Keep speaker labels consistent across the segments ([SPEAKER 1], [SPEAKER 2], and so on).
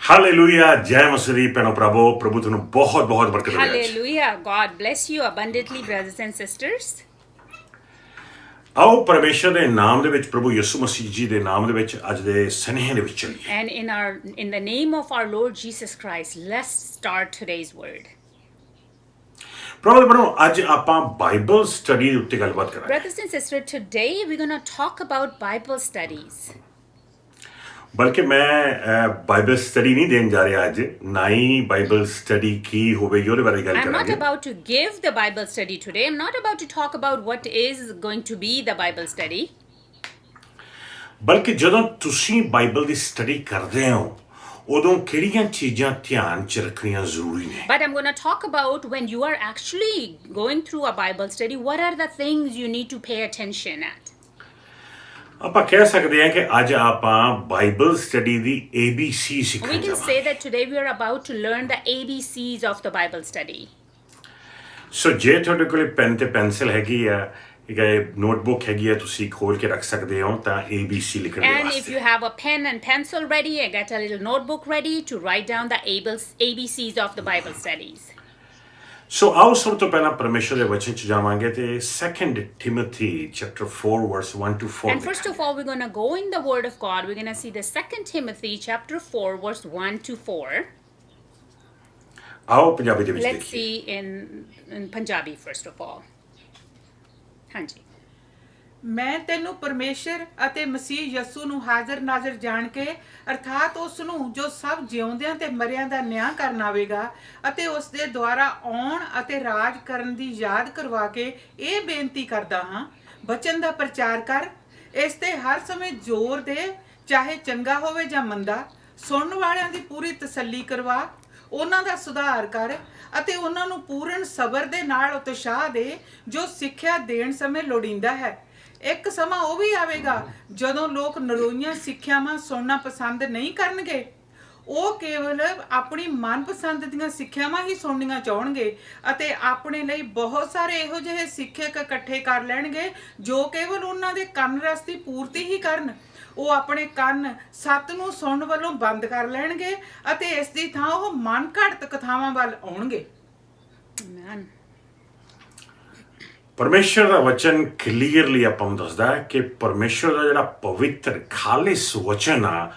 [SPEAKER 1] Hallelujah ਜੈ ਮਸੀਹ ਭੈਣੋ ਪ੍ਰਭੂ ਤੁਹਾਨੂੰ ਬਹੁਤ ਬਹੁਤ ਬਰਕਤ ਦੇਵੇ
[SPEAKER 2] Hallelujah. God bless you abundantly, brothers and sisters.
[SPEAKER 1] ਆਓ ਪਰਮੇਸ਼ਰ ਦੇ ਨਾਮ ਦੇ ਵਿੱਚ ਪ੍ਰਭੂ ਯਿਸੂ ਮਸੀਹ ਜੀ ਦੇ ਨਾਮ ਦੇ ਵਿੱਚ ਅੱਜ ਦੇ ਸਨੇਹ ਦੇ ਵਿੱਚ ਚੱਲੀਏ
[SPEAKER 2] And in the name of our Lord Jesus Christ, let's start today's word.
[SPEAKER 1] ਪ੍ਰਭੂ ਦੇ ਬਣੋ ਅੱਜ ਆਪਾਂ ਬਾਈਬਲ ਸਟੱਡੀ ਦੇ ਉੱਤੇ ਗੱਲਬਾਤ ਕਰਾਂਗੇ
[SPEAKER 2] Brothers and sisters, today we're going to talk about Bible studies.
[SPEAKER 1] ਬਲਕਿ ਮੈਂ ਬਾਈਬਲ ਸਟੱਡੀ ਨਹੀਂ ਦੇਣ ਜਾ ਰਿਹਾ ਅੱਜ ਨਾ ਹੀ ਬਾਈਬਲ ਸਟੱਡੀ ਕੀ ਹੋਵੇਗੀ ਉਹਦੇ ਬਾਰੇ ਗੱਲ
[SPEAKER 2] I'm not
[SPEAKER 1] ਕਰਾਂਗੇ
[SPEAKER 2] about to give the Bible study today. I'm not about to talk about what is going to be the Bible study.
[SPEAKER 1] ਬਲਕਿ ਜਦੋਂ ਤੁਸੀਂ ਬਾਈਬਲ ਦੀ ਸਟੱਡੀ ਕਰਦੇ ਹੋ ਉਦੋਂ ਕਿਹੜੀਆਂ ਚੀਜ਼ਾਂ ਧਿਆਨ 'ਚ ਰੱਖਣੀਆਂ ਜ਼ਰੂਰੀ ਨੇ
[SPEAKER 2] But I'm going to talk about when you are actually going through a Bible study, what are the things you need to pay attention at?
[SPEAKER 1] ਆਪਾਂ ਕਹਿ ਸਕਦੇ ਹਾਂ ਕਿ ਅੱਜ ਆਪਾਂ Bible study the ABC
[SPEAKER 2] We
[SPEAKER 1] ਸਿੱਖਣ
[SPEAKER 2] can
[SPEAKER 1] ਜਾਵਾਂਗੇ
[SPEAKER 2] say that today we are about to learn the ABCs of the Bible study.
[SPEAKER 1] ਸੋ ਜੇ ਤੁਹਾਡੇ ਕੋਲ ਪੈਨ ਤੇ ਪੈਨਸਲ ਹੈਗੀ ਆ ਇਹ ਨੋਟਬੁੱਕ ਹੈਗੀ ਆ ਤੁਸੀਂ ਖੋਲ ਕੇ ਰੱਖ ਸਕਦੇ ਹੋ ਤਾਂ ABC ਲਿਖਣ ਦੇ
[SPEAKER 2] And if
[SPEAKER 1] ਵਾਸਤੇ
[SPEAKER 2] you have a pen and pencil ready, get a little notebook ready to write down the ABCs of the Bible studies.
[SPEAKER 1] ਸੋ ਆਓ ਸਭ ਤੋਂ ਪਹਿਲਾਂ ਪਰਮੇਸ਼ਰ ਦੇ ਵਚਨ 'ਚ ਜਾਵਾਂਗੇ ਤੇ 2 Timothy chapter 4 verse 1 to 4
[SPEAKER 2] And first of all, we're going to go in the Word of God. We're going to see the 2 Timothy chapter 4 verse 1 to 4.
[SPEAKER 1] ਆਓ ਪੰਜਾਬੀ ਦੇ ਵਿੱਚ
[SPEAKER 2] Let's
[SPEAKER 1] ਦੇਖੀਏ
[SPEAKER 2] see in Punjabi first of all. Hanji.
[SPEAKER 3] ਮੈਂ ਤੈਨੂੰ ਪਰਮੇਸ਼ਰ ਅਤੇ ਮਸੀਹ ਯਸੂ ਨੂੰ ਹਾਜ਼ਰ ਨਾਜ਼ਰ ਜਾਣ ਕੇ ਅਰਥਾਤ ਉਸ ਨੂੰ ਜੋ ਸਭ ਜਿਉਂਦਿਆਂ ਤੇ ਮਰਿਆਂ ਦਾ ਨਿਆਂ ਕਰਨ ਆਵੇਗਾ ਅਤੇ ਉਸ ਦੇ ਦੁਆਰਾ ਆਉਣ ਅਤੇ ਰਾਜ ਕਰਨ ਦੀ ਯਾਦ ਕਰਵਾ ਕੇ ਇਹ ਬੇਨਤੀ ਕਰਦਾ ਹਾਂ ਬਚਨ ਦਾ ਪ੍ਰਚਾਰ ਕਰ ਇਸ ਤੇ ਹਰ ਸਮੇਂ ਜ਼ੋਰ ਦੇ ਚਾਹੇ ਚੰਗਾ ਹੋਵੇ ਜਾਂ ਮੰਦਾ ਸੁਣਨ ਵਾਲਿਆਂ ਦੀ ਪੂਰੀ ਤਸੱਲੀ ਕਰਵਾ ਉਹਨਾਂ ਦਾ ਸੁਧਾਰ ਕਰ ਅਤੇ ਉਹਨਾਂ ਨੂੰ ਪੂਰਨ ਸਬਰ ਦੇ ਨਾਲ ਉਤਸ਼ਾਹ ਦੇ ਜੋ ਸਿੱਖਿਆ ਦੇਣ ਸਮੇਂ ਲੋੜੀਂਦਾ ਹੈ ਇੱਕ ਸਮਾਂ ਉਹ ਵੀ ਆਵੇਗਾ ਜਦੋਂ ਲੋਕ ਨਰੋਈਆਂ ਸਿੱਖਿਆਵਾਂ ਸੁਣਨਾ ਪਸੰਦ ਨਹੀਂ ਕਰਨਗੇ ਉਹ ਕੇਵਲ ਆਪਣੀ ਮਨਪਸੰਦ ਦੀਆਂ ਸਿੱਖਿਆਵਾਂ ਹੀ ਸੁਣਨੀਆਂ ਚਾਹਣਗੇ ਅਤੇ ਆਪਣੇ ਲਈ ਬਹੁਤ ਸਾਰੇ ਇਹੋ ਜਿਹੇ ਸਿੱਖਿਅਕ ਇਕੱਠੇ ਕਰ ਲੈਣਗੇ ਜੋ ਕੇਵਲ ਉਹਨਾਂ ਦੇ ਕੰਨ ਰਸ ਦੀ ਪੂਰਤੀ ਹੀ ਕਰਨ ਉਹ ਆਪਣੇ ਕੰਨ ਸੱਤ ਨੂੰ ਸੁਣਨ ਵੱਲੋਂ ਬੰਦ ਕਰ ਲੈਣਗੇ ਅਤੇ ਇਸ ਦੀ ਥਾਂ ਉਹ ਮਨ ਘੜਤ ਕਥਾਵਾਂ ਵੱਲ ਆਉਣਗੇ
[SPEAKER 2] Amen.
[SPEAKER 1] ਪਰਮੇਸ਼ਰ ਦਾ ਵਚਨ ਕਲੀਅਰਲੀ ਆਪਾਂ ਨੂੰ ਦੱਸਦਾ ਹੈ ਕਿ ਪਰਮੇਸ਼ਰ ਦਾ ਜਿਹੜਾ ਪਵਿੱਤਰ ਖਾਲਿਸ ਵਚਨ ਆ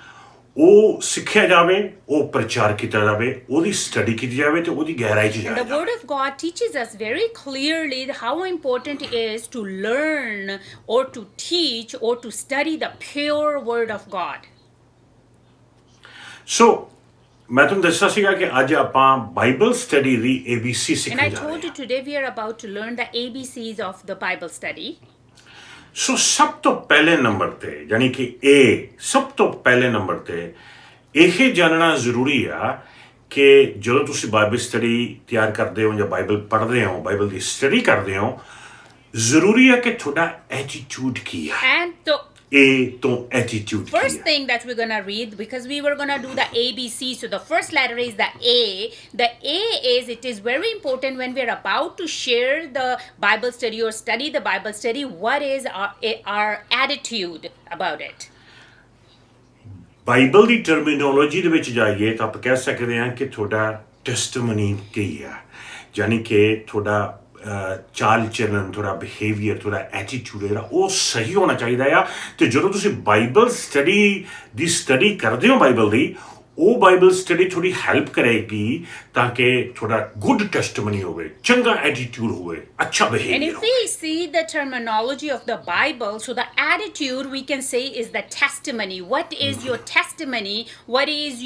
[SPEAKER 1] ਉਹ ਸਿੱਖਿਆ ਜਾਵੇ ਉਹ ਪ੍ਰਚਾਰ ਕੀਤਾ ਜਾਵੇ ਉਹਦੀ ਸਟੱਡੀ ਕੀਤੀ ਜਾਵੇ ਤੇ ਉਹਦੀ ਗਹਿਰਾਈ 'ਚ
[SPEAKER 2] And
[SPEAKER 1] ਜਾਇਆ
[SPEAKER 2] the Word
[SPEAKER 1] ਜਾਵੇ
[SPEAKER 2] of God teaches us very clearly how important it is to learn or to teach or to study the pure Word of God.
[SPEAKER 1] ਸੋ ਮੈਂ ਤੁਹਾਨੂੰ ਦੱਸਿਆ ਸੀਗਾ ਕਿ ਅੱਜ ਆਪਾਂ Bible study the ABC
[SPEAKER 2] And
[SPEAKER 1] ਸਿੱਖਣ
[SPEAKER 2] I
[SPEAKER 1] ਜਾ ਰਹੇ
[SPEAKER 2] told you
[SPEAKER 1] ਹਾਂ
[SPEAKER 2] today we are about to learn the ABCs of the Bible study.
[SPEAKER 1] ਸੋ ਸਭ ਤੋਂ ਪਹਿਲੇ ਨੰਬਰ ਤੇ ਯਾਨੀ ਕਿ ਸਭ ਤੋਂ ਪਹਿਲੇ ਨੰਬਰ ਤੇ ਇਹ ਜਾਣਨਾ ਜ਼ਰੂਰੀ ਆ ਕਿ ਜਦੋਂ ਤੁਸੀਂ ਬਾਈਬਲ ਸਟੱਡੀ ਤਿਆਰ ਕਰਦੇ ਹੋ ਜਾਂ ਬਾਈਬਲ ਪੜ੍ਹਦੇ ਹੋ ਬਾਈਬਲ ਦੀ ਸਟੱਡੀ ਕਰਦੇ ਹੋ ਜ਼ਰੂਰੀ ਹੈ ਕਿ ਤੁਹਾਡਾ ਐਟੀਟਿਊਡ ਕੀ ਹੈ
[SPEAKER 2] And the
[SPEAKER 1] ਤੋਂ ਐਟੀਟਿਊਡ ਕੀ
[SPEAKER 2] first
[SPEAKER 1] ਹੈ
[SPEAKER 2] thing that we're going to read, because we were going to do the ABC, so the first letter is the A. The A is, it is very important when we're about to share the Bible study or study the Bible study, what is our attitude about it?
[SPEAKER 1] Bible the terminology ਦੇ ਵਿੱਚ ਜਾਈਏ ਤਾਂ ਆਪਾਂ ਕਹਿ ਸਕਦੇ ਹਾਂ ਕਿ ਤੁਹਾਡਾ ਟੈਸਟਮਨੀ ਕੀ ਆ ਯਾਨੀ ਕਿ ਤੁਹਾਡਾ ਚਾਲ ਚਲਨ ਤੁਹਾਡਾ ਬਿਹੇਵੀਅਰ ਤੁਹਾਡਾ ਐਟੀਟਿਊਡ ਜਿਹੜਾ ਉਹ ਸਹੀ ਹੋਣਾ ਚਾਹੀਦਾ ਆ ਤੇ ਜਦੋਂ ਤੁਸੀਂ ਬਾਈਬਲ ਸਟੱਡੀ ਦੀ ਸਟੱਡੀ ਕਰਦੇ ਹੋ ਬਾਈਬਲ ਦੀ ਉਹ ਬਾਈਬਲ ਸਟੱਡੀ ਥੋੜੀ ਹੈਲਪ ਕਰੇਗੀ ਤਾਂ ਕਿ ਤੁਹਾਡਾ ਗੁੱਡ ਟੈਸਟਮਨੀ ਹੋਵੇ ਚੰਗਾ ਐਟੀਟਿਊਡ ਹੋਵੇ ਅੱਛਾ
[SPEAKER 2] And
[SPEAKER 1] behaviour
[SPEAKER 2] if we see the terminology of the Bible, so the attitude we can say is the testimony. What is your testimony? What is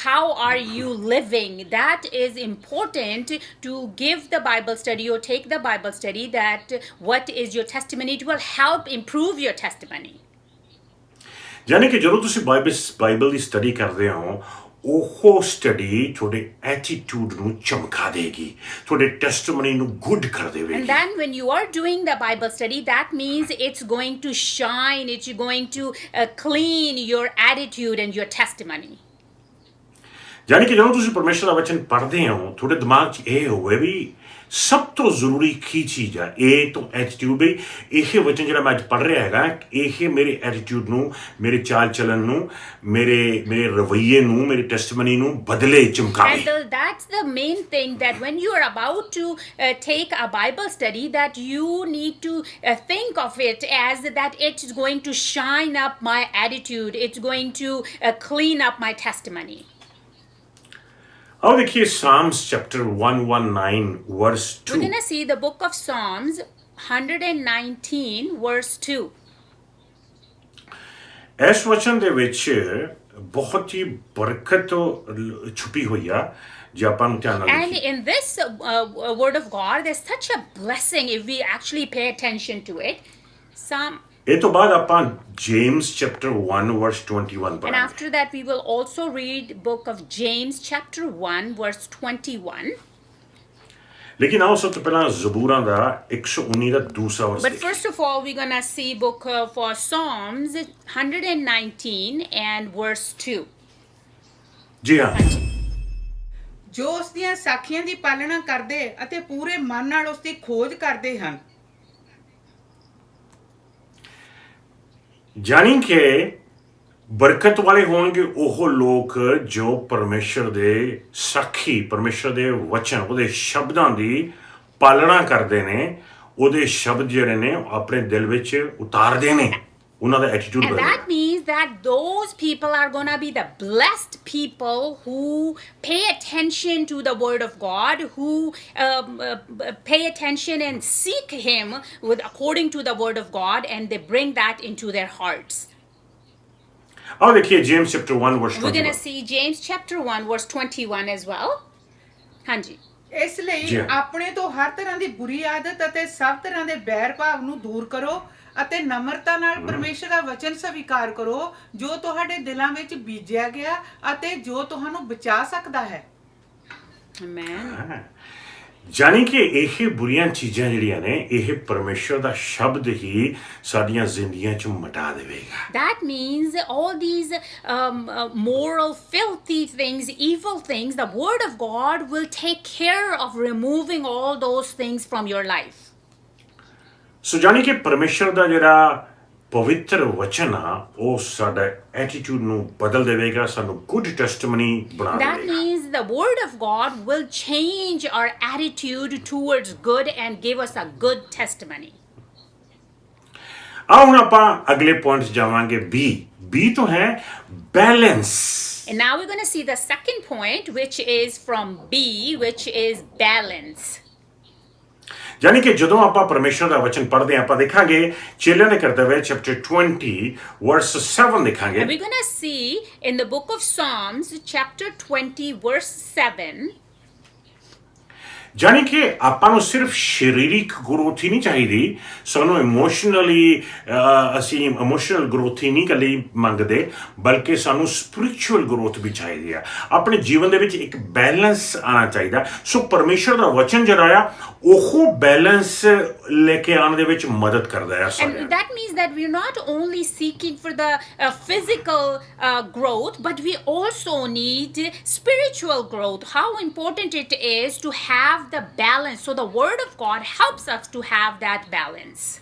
[SPEAKER 2] how are you living? That is important to give the Bible study or take the Bible study, that what is your testimony? It will help improve your testimony.
[SPEAKER 1] ਯਾਨੀ ਕਿ ਜਦੋਂ ਤੁਸੀਂ Bible ਦੀ study ਕਰਦੇ ਹੋ ਉਹ study ਤੁਹਾਡੇ attitude ਨੂੰ ਚਮਕਾ ਦੇਗੀ ਤੁਹਾਡੇ ਟੈਸਟਮਨੀ ਨੂੰ ਗੁੱਡ ਕਰ ਦੇਵੇਗੀ
[SPEAKER 2] And then when you are doing the Bible study, that means it's going to shine, it's going to clean your attitude and your testimony.
[SPEAKER 1] ਯਾਨੀ ਕਿ ਜਦੋਂ ਤੁਸੀਂ ਪਰਮੇਸ਼ਰ ਦਾ ਵਚਨ ਪੜ੍ਹਦੇ ਹੋ ਤੁਹਾਡੇ ਦਿਮਾਗ 'ਚ ਇਹ ਹੋਵੇ ਵੀ ਸਭ ਤੋਂ ਜ਼ਰੂਰੀ ਕੀ ਚੀਜ਼ ਆ ਇਹ ਤੋਂ ਐਟੀਟਿਊਡ ਵੀ ਇਹ ਵਚਨ ਜਿਹੜਾ ਮੈਂ ਅੱਜ ਪੜ੍ਹ ਰਿਹਾ ਹੈਗਾ ਇਹ ਮੇਰੇ ਐਟੀਟਿਊਡ ਨੂੰ ਮੇਰੇ ਚਾਲ ਚੱਲਣ ਨੂੰ ਮੇਰੇ ਰਵੱਈਏ ਨੂੰ ਮੇਰੀ ਟੈਸਟਮਨੀ ਨੂੰ ਬਦਲੇ ਚਮਕਾਵੇ
[SPEAKER 2] And that's the main thing, that when you are about to take a Bible study, that you need to think of it as that it's going to shine up my attitude, it's going to clean up my testimony.
[SPEAKER 1] ਆਓ ਦੇਖੀਏ Psalms chapter 119 verse 2
[SPEAKER 2] We're going to see the book of Psalms 119 verse 2.
[SPEAKER 1] ਇਸ ਵਚਨ ਦੇ ਵਿੱਚ ਬਹੁਤ ਹੀ ਬਰਕਤ ਛੁਪੀ ਹੋਈ ਆ ਜੇ ਆਪਾਂ ਨੂੰ ਧਿਆਨ ਨਾਲ
[SPEAKER 2] And
[SPEAKER 1] ਦੇਖੀਏ
[SPEAKER 2] in this word of God, there's such a blessing if we actually pay attention to it.
[SPEAKER 1] ਇਹ ਤੋਂ ਬਾਅਦ ਆਪਾਂ James chapter 1 verse 21
[SPEAKER 2] And
[SPEAKER 1] ਪੜਾਂਗੇ
[SPEAKER 2] after that, we will also read book of James chapter 1 verse 21.
[SPEAKER 1] ਲੇਕਿਨ ਆਓ ਸਭ ਤੋਂ ਪਹਿਲਾਂ ਜ਼ਬੂਰਾਂ ਦਾ 119 ਦਾ ਦੂਸਰਾ ਵਰਸ
[SPEAKER 2] But first of all, we're going to see book for Psalms 119 and verse 2.
[SPEAKER 1] ਜੀ ਹਾਂ
[SPEAKER 3] ਜੋ ਉਸ ਦੀਆਂ ਸਾਖੀਆਂ ਦੀ ਪਾਲਣਾ ਕਰਦੇ ਅਤੇ ਪੂਰੇ ਮਨ ਨਾਲ ਉਸ ਦੀ ਖੋਜ ਕਰਦੇ ਹਨ
[SPEAKER 1] ਜਾਣੀ ਕਿ ਬਰਕਤ ਵਾਲੇ ਹੋਣਗੇ ਉਹ ਲੋਕ ਜੋ ਪਰਮੇਸ਼ਰ ਦੇ ਸਾਖੀ ਪਰਮੇਸ਼ਰ ਦੇ ਵਚਨ ਉਹਦੇ ਸ਼ਬਦਾਂ ਦੀ ਪਾਲਣਾ ਕਰਦੇ ਨੇ ਉਹਦੇ ਸ਼ਬਦ ਜਿਹੜੇ ਨੇ ਆਪਣੇ ਦਿਲ ਵਿੱਚ ਉਤਾਰਦੇ ਨੇ ਉਹਨਾਂ ਦਾ ਐਟੀਟਿਊਡ
[SPEAKER 2] And
[SPEAKER 1] ਬਦਲਦਾ
[SPEAKER 2] that means that those people are going to be the blessed people who pay attention to the word of God, who pay attention and seek him according to the word of God, and they bring that into their hearts.
[SPEAKER 1] ਆਓ ਦੇਖੀਏ James chapter 1 verse
[SPEAKER 2] We're going to
[SPEAKER 1] 21
[SPEAKER 2] see James chapter 1 verse 21 as well. Hanji.
[SPEAKER 3] ਇਸ ਲਈ
[SPEAKER 1] ਜੀ ਹਾਂ।
[SPEAKER 3] ਆਪਣੇ ਤੋਂ ਹਰ ਤਰ੍ਹਾਂ ਦੀ ਬੁਰੀ ਆਦਤ ਅਤੇ ਸਭ ਤਰ੍ਹਾਂ ਦੇ ਬੈਰ ਭਾਵ ਨੂੰ ਦੂਰ ਕਰੋ ਅਤੇ ਨਮਰਤਾ ਨਾਲ ਪਰਮੇਸ਼ਰ ਦਾ ਵਚਨ ਸਵੀਕਾਰ ਕਰੋ ਜੋ ਤੁਹਾਡੇ ਦਿਲਾਂ ਵਿੱਚ ਬੀਜਿਆ ਗਿਆ ਅਤੇ ਜੋ ਤੁਹਾਨੂੰ ਬਚਾ ਸਕਦਾ ਹੈ
[SPEAKER 2] Amen.
[SPEAKER 1] ਜਾਣੀ ਕਿ ਇਹ ਬੁਰੀਆਂ ਚੀਜ਼ਾਂ ਜਿਹੜੀਆਂ ਨੇ ਇਹ ਪਰਮੇਸ਼ਰ ਦਾ ਸ਼ਬਦ ਹੀ ਸਾਡੀਆਂ ਜ਼ਿੰਦਗੀਆਂ 'ਚ ਮਿਟਾ ਦੇਵੇਗਾ
[SPEAKER 2] That means all these moral, filthy things, evil things, the word of God will take care of removing all those things from your life.
[SPEAKER 1] ਸੋ ਜਾਣੀ ਕਿ ਪਰਮੇਸ਼ਰ ਦਾ ਜਿਹੜਾ ਪਵਿੱਤਰ ਵਚਨ ਆ ਉਹ ਸਾਡਾ ਐਟੀਟਿਊਡ ਨੂੰ ਬਦਲ ਦੇਵੇਗਾ ਸਾਨੂੰ ਗੁੱਡ ਟੈਸਟਮਨੀ ਬਣਾ
[SPEAKER 2] That
[SPEAKER 1] ਦੇਵੇਗਾ
[SPEAKER 2] means the word of God will change our attitude towards good and give us a good testimony.
[SPEAKER 1] ਆਓ ਹੁਣ ਆਪਾਂ ਅਗਲੇ ਪੁਆਇੰਟ 'ਚ ਜਾਵਾਂਗੇ ਬੀ ਤੋਂ ਹੈ balance
[SPEAKER 2] And now we're going to see the second point, which is from B, which is balance.
[SPEAKER 1] ਯਾਨੀ ਕਿ ਜਦੋਂ ਆਪਾਂ ਪਰਮੇਸ਼ਰ ਦਾ ਵਚਨ ਪੜ੍ਹਦੇ ਹਾਂ ਆਪਾਂ ਦੇਖਾਂਗੇ ਚੇਲਿਆਂ ਦੇ ਕਰਤੱਵ ਚੈਪਟਰ 20 ਵਰਸ 7 ਦੇਖਾਂਗੇ
[SPEAKER 2] And we're going to see in the book of Psalms, chapter 20, verse 7.
[SPEAKER 1] ਜਾਣੀ ਕਿ ਆਪਾਂ ਨੂੰ ਸਿਰਫ ਸਰੀਰਕ ਗਰੋਥ ਹੀ ਨਹੀਂ ਚਾਹੀਦੀ ਸਾਨੂੰ ਇਮੋਸ਼ਨਲੀ ਅਸੀਂ ਇਮੋਸ਼ਨਲ ਗਰੋਥ ਹੀ ਨਹੀਂ ਇਕੱਲੀ ਮੰਗਦੇ ਬਲਕਿ ਸਾਨੂੰ ਸਪਿਰਿਚੁਅਲ ਗਰੋਥ ਵੀ ਚਾਹੀਦੀ ਆ ਆਪਣੇ ਜੀਵਨ ਦੇ ਵਿੱਚ ਇੱਕ ਬੈਲੈਂਸ ਆਉਣਾ ਚਾਹੀਦਾ ਸੋ ਪਰਮੇਸ਼ਰ ਦਾ ਵਚਨ ਜਿਹੜਾ ਆ ਉਹ ਬੈਲੈਂਸ ਲੈ ਕੇ ਆਉਣ ਦੇ ਵਿੱਚ ਮਦਦ ਕਰਦਾ ਹੈ ਸਾਨੂੰ
[SPEAKER 2] And that means that we're not only seeking for the physical growth, but we also need spiritual growth. How important it is to have the balance. So the word of God helps us to have that balance.